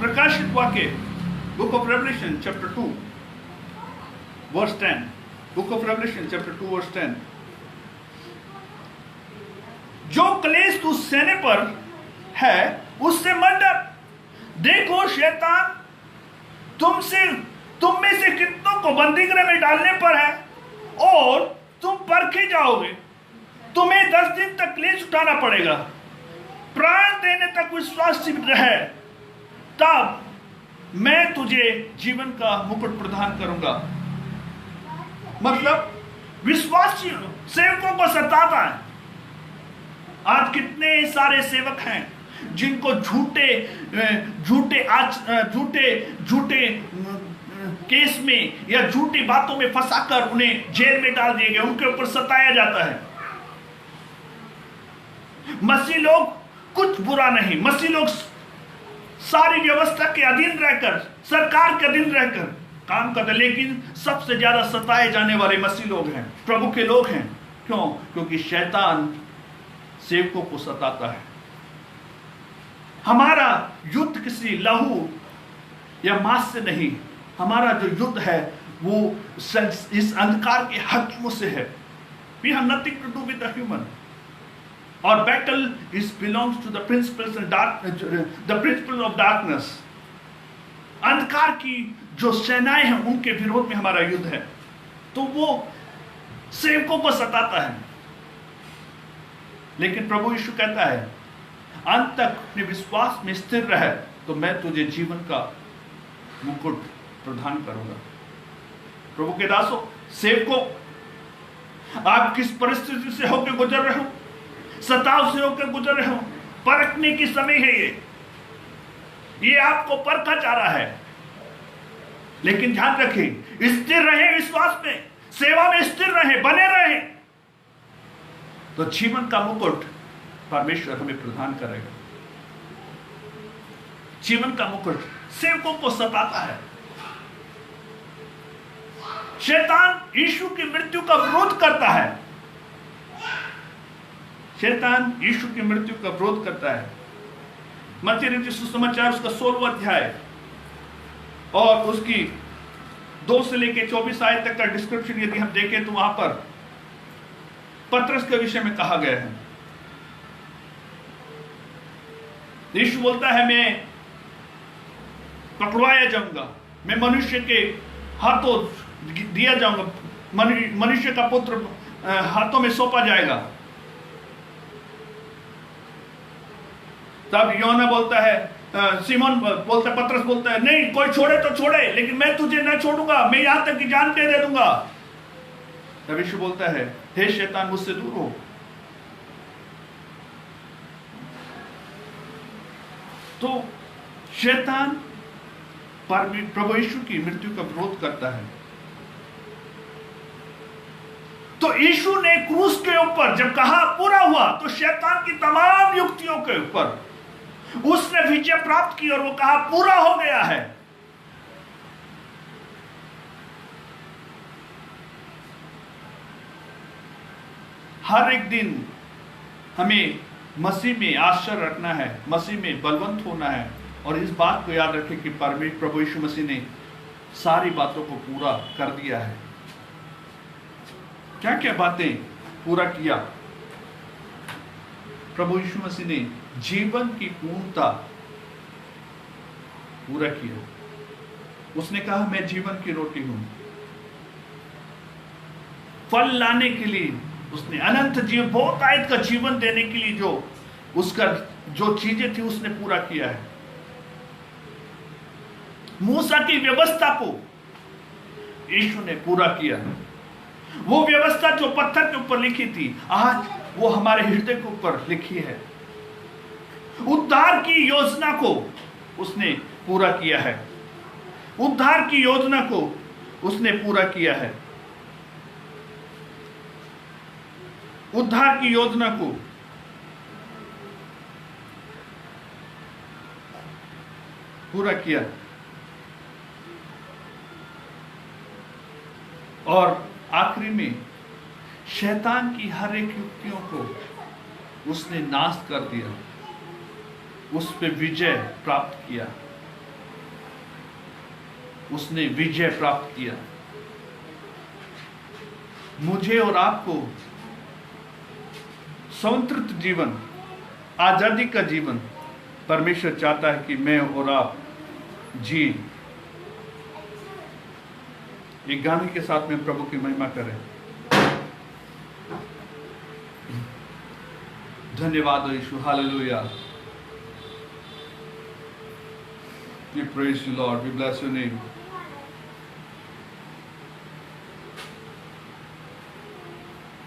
प्रकाशित वाक्य, book of Revelation chapter 2 verse 10, book of Revelation chapter 2 verse 10, जो क्लेश तू सहने पर है उससे मत डर। देखो, शैतान तुम में से कितनों को बंदीगृह में डालने पर है और तुम परखे जाओगे। तुम्हें 10 दिन तक क्लेश उठाना पड़ेगा। प्राण देने तक विश्वास रहे, तब मैं तुझे जीवन का मुकुट प्रदान करूंगा। मतलब विश्वासी सेवकों को सताता है। आज कितने सारे सेवक हैं जिनको झूठे केस में या झूठी बातों में फंसाकर उन्हें जेल में डाल दिया गया, उनके ऊपर सताया जाता है। मसीह लोग कुछ बुरा नहीं। मसीह लोग सारी व्यवस्था के अधीन रहकर, सरकार के अधीन रहकर काम करते, लेकिन सबसे ज्यादा सताए जाने वाले मसीह लोग हैं, प्रभु के लोग हैं। क्यों? क्योंकि शैतान सेवकों को सताता है। हमारा युद्ध किसी लहू या मांस से नहीं, हमारा जो युद्ध है वो इस अंधकार के हकीमों से है। We have nothing to do with the human. Our battle belongs to the principles and the principles of darkness. अंधकार की जो सेनाएं हैं उनके विरोध में हमारा युद्ध है। तो वो सेवकों को सताता है, लेकिन प्रभु यीशु कहता है अंत तक अपने विश्वास में स्थिर रहे तो मैं तुझे जीवन का मुकुट प्रदान करूंगा। प्रभु के दासों, सेवकों, आप किस परिस्थिति से होकर गुजर रहे हो, सताव से होकर गुजर रहे हो, परखने की समय है ये आपको परखा जा रहा है। लेकिन ध्यान रखें, स्थिर रहे विश्वास में, सेवा में स्थिर रहे, बने रहे, तो जीवन का मुकुट परमेश्वर हमें प्रदान करेगा। जीवन का मुकुट सेवकों को सताता है। शैतान यीशु की मृत्यु का विरोध करता है। शैतान यीशु की मृत्यु का विरोध करता है। मत्ती रचित सुसमाचार उसका 16वां अध्याय और उसकी 2 से लेकर 24 आयत तक का डिस्क्रिप्शन यदि हम देखें तो वहां पर पतरस के विषय में कहा गया है। यीशु बोलता है मैं पकड़वाया जाऊंगा, मैं मनुष्य के हाथों दिया जाऊंगा, मनुष्य का पुत्र हाथों में सौंपा जाएगा। तब यूहन्ना बोलता है, सीमोन बोलता है, पतरस बोलता है नहीं, कोई छोड़े तो छोड़े, लेकिन मैं तुझे न छोड़ूंगा, मैं यहां तक की जान दे दूंगा। तब यीशु बोलता है हे शैतान मुझसे दूर हो। तो शैतान प्रभु यीशु की मृत्यु का विरोध करता है। तो यीशु ने क्रूस के ऊपर जब कहा पूरा हुआ, तो शैतान की तमाम युक्तियों के ऊपर उसने विजय प्राप्त की और वो कहा पूरा हो गया है। हर एक दिन हमें मसीह में आश्चर्य रखना है, मसीह में बलवंत होना है और इस बात को याद रखें कि प्रभु यीशु मसीह ने सारी बातों को पूरा कर दिया है। क्या क्या बातें पूरा किया? प्रभु यीशु मसीह ने जीवन की पूर्णता पूरा किया। उसने कहा मैं जीवन की रोटी हूं। फल लाने के लिए उसने अनंत जीवन, बहुतायत का जीवन देने के लिए जो उसका जो चीजें थी उसने पूरा किया है। मूसा की व्यवस्था को यीशु ने पूरा किया। वो व्यवस्था जो पत्थर के ऊपर लिखी थी आज वो हमारे हृदय के ऊपर लिखी है। उद्धार की योजना को उसने पूरा किया है। उद्धार की योजना को उसने पूरा किया है। उद्धार की योजना को पूरा किया और आखिरी में शैतान की हर एक युक्तियों को उसने नाश कर दिया, उस पे विजय प्राप्त किया। उसने विजय प्राप्त किया। मुझे और आपको स्वतंत्र जीवन, आजादी का जीवन परमेश्वर चाहता है कि मैं और आप जी। एक गाने के साथ में प्रभु की महिमा करें। धन्यवाद हो यीशु, hallelujah. We praise you, Lord. We bless your name.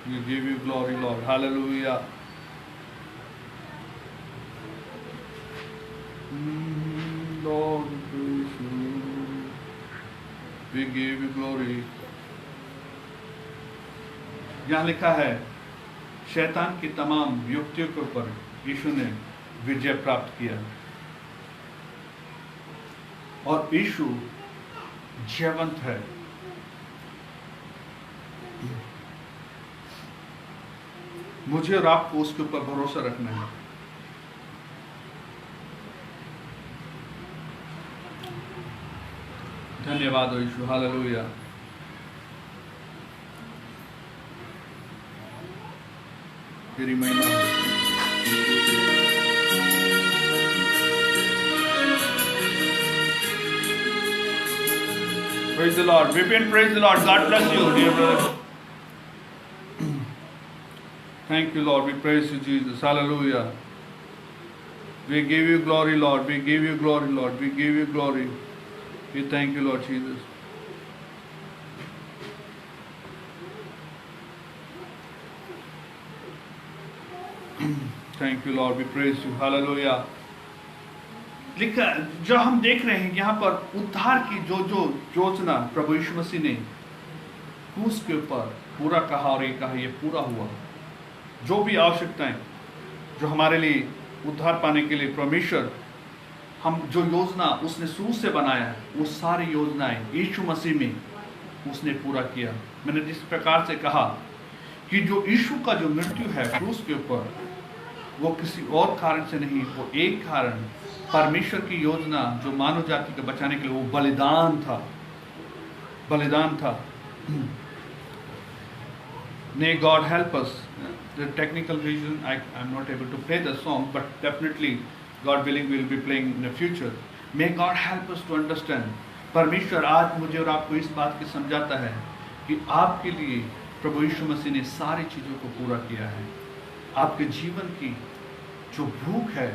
We give you glory, Lord. Hallelujah. Lord, we praise you. We give you glory. यहाँ लिखा है शैतान की तमाम युक्तियों के ऊपर यीशु ने विजय प्राप्त किया। और यीशु जीवंत है। मुझे और आपको उसके ऊपर भरोसा रखना है। धन्यवाद यीशु, हालेलुया। तेरी महिमा हो। Praise the Lord. Vipin, praise the Lord. God bless you, dear brother. Thank you, Lord. We praise you, Jesus. Hallelujah. We give you glory, Lord. We give you glory, Lord. We give you glory. We thank you, Lord Jesus. Thank you, Lord. We praise you. Hallelujah. लिखा जो हम देख रहे हैं यहाँ पर उद्धार की जो योजना प्रभु यीशु मसीह ने क्रूस के ऊपर पूरा कहा, और ये कहा ये पूरा हुआ। जो भी आवश्यकताएं जो हमारे लिए उद्धार पाने के लिए परमेश्वर हम जो योजना उसने शुरू से बनाया है, वो सारी योजनाएं यीशु मसीह में उसने पूरा किया। मैंने जिस प्रकार से कहा कि जो यीशु का जो मृत्यु है क्रूस के ऊपर, वो किसी और कारण से नहीं, वो एक कारण परमेश्वर की योजना जो मानव जाति को बचाने के लिए वो बलिदान था, बलिदान था। May God help us. The technical reason I'm not able to play the song, but definitely God willing we will be playing in the future. May God help us to understand. परमेश्वर आज मुझे और आपको इस बात की समझाता है कि आपके लिए प्रभु यीशु मसीह ने सारी चीज़ों को पूरा किया है। आपके जीवन की जो भूख है,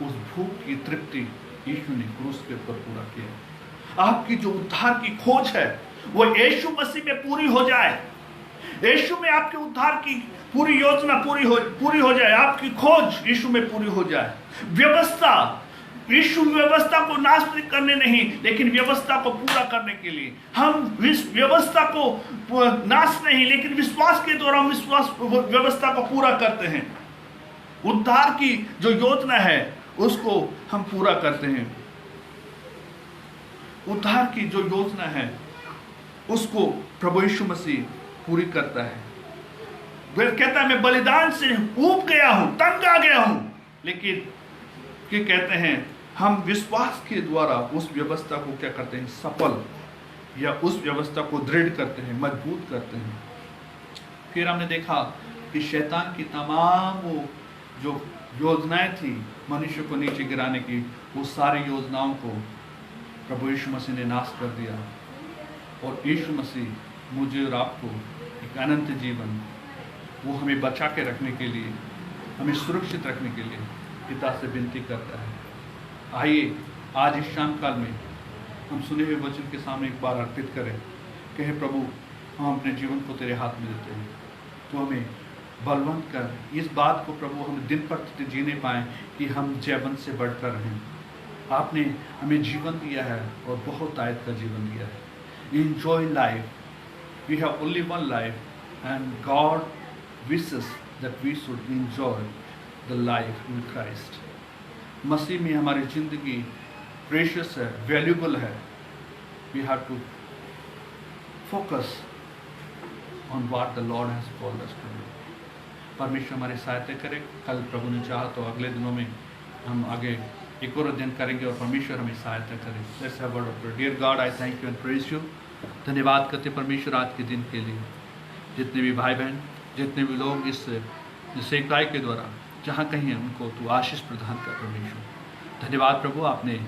उस भूख की तृप्ति यीशु ने क्रूस के ऊपर पूरा किया। आपकी जो उद्धार की खोज है वो यीशु मसीह में पूरी हो जाए। यीशु में आपके उद्धार की पूरी योजना पूरी हो जाए। आपकी खोज यीशु में पूरी हो जाए। व्यवस्था, यीशु व्यवस्था को नाश करने नहीं, लेकिन व्यवस्था को पूरा करने के लिए हम इस व्यवस्था को नाश नहीं, लेकिन विश्वास के द्वारा विश्वास व्यवस्था को पूरा करते हैं। उद्धार की जो योजना है उसको हम पूरा करते हैं। उद्धार की जो योजना है उसको प्रभु यीशु मसीह पूरी करता है। वह कहता है मैं बलिदान से ऊब गया हूं, तंग आ गया हूं, लेकिन क्या कहते हैं, हम विश्वास के द्वारा उस व्यवस्था को क्या करते हैं, सफल या उस व्यवस्था को दृढ़ करते हैं, मजबूत करते हैं। फिर हमने देखा कि शैतान की तमाम वो जो योजनाएं थी मनुष्य को नीचे गिराने की, वो सारी योजनाओं को प्रभु यीशु मसीह ने नाश कर दिया। और यीशु मसीह मुझे और आपको एक अनंत जीवन वो हमें बचा के रखने के लिए, हमें सुरक्षित रखने के लिए पिता से विनती करता है। आइए आज इस शाम काल में हम सुने हुए वचन के सामने एक बार अर्पित करें कि हे प्रभु, हम अपने जीवन को तेरे हाथ में देते हैं। तो हमें बलवंत कर इस बात को प्रभु हम दिन प्रतिदिन जीने पाएँ कि हम जयवंत से बढ़कर रहें। आपने हमें जीवन दिया है और बहुत आयत का जीवन दिया है। Enjoy life. We have only one life, and God wishes that we should enjoy the life in Christ. मसीह में हमारी जिंदगी प्रेशियस है, वैल्यूबल है। We have to focus on what the Lord has called us to do. परमेश्वर हमारी सहायता करे। कल प्रभु ने चाहा तो अगले दिनों में हम आगे एक और अध्ययन करेंगे और परमेश्वर हमें सहायता करे। Let's have a word of prayer. Dear God, I thank you and praise you. धन्यवाद करते परमेश्वर आज के दिन के लिए। जितने भी भाई बहन, जितने भी लोग इस सेवकाई के द्वारा जहाँ कहीं उनको तू आशीष प्रदान कर परमेश्वर। धन्यवाद प्रभु, आपने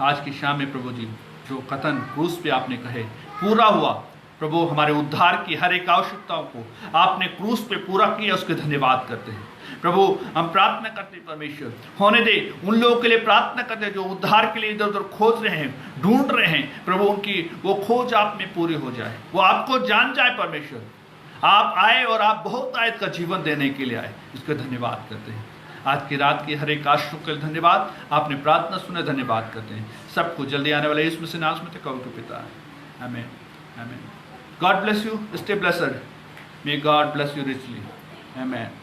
आज की शाम में प्रभु जी जो कथन क्रूस पे आपने कहे पूरा हुआ, प्रभु हमारे उद्धार की हर एक आवश्यकताओं को आपने क्रूस पे पूरा किया, उसके धन्यवाद करते हैं प्रभु। हम प्रार्थना करते हैं परमेश्वर, होने दे उन लोगों के लिए प्रार्थना करते हैं जो उद्धार के लिए इधर उधर खोज रहे हैं, ढूंढ रहे हैं प्रभु, उनकी वो खोज आप में पूरी हो जाए, वो आपको जान जाए परमेश्वर। आप आए और आप बहुत आयत का जीवन देने के लिए आए, इसका धन्यवाद करते हैं। आज की रात की हर एक आशीषों के लिए धन्यवाद, आपने प्रार्थना सुने, धन्यवाद करते हैं। सबको जल्दी आने वाले यीशु मसीह नाम में कहो तो पिता है। आमीन आमीन। God bless you. Stay blessed. May God bless you richly. Amen.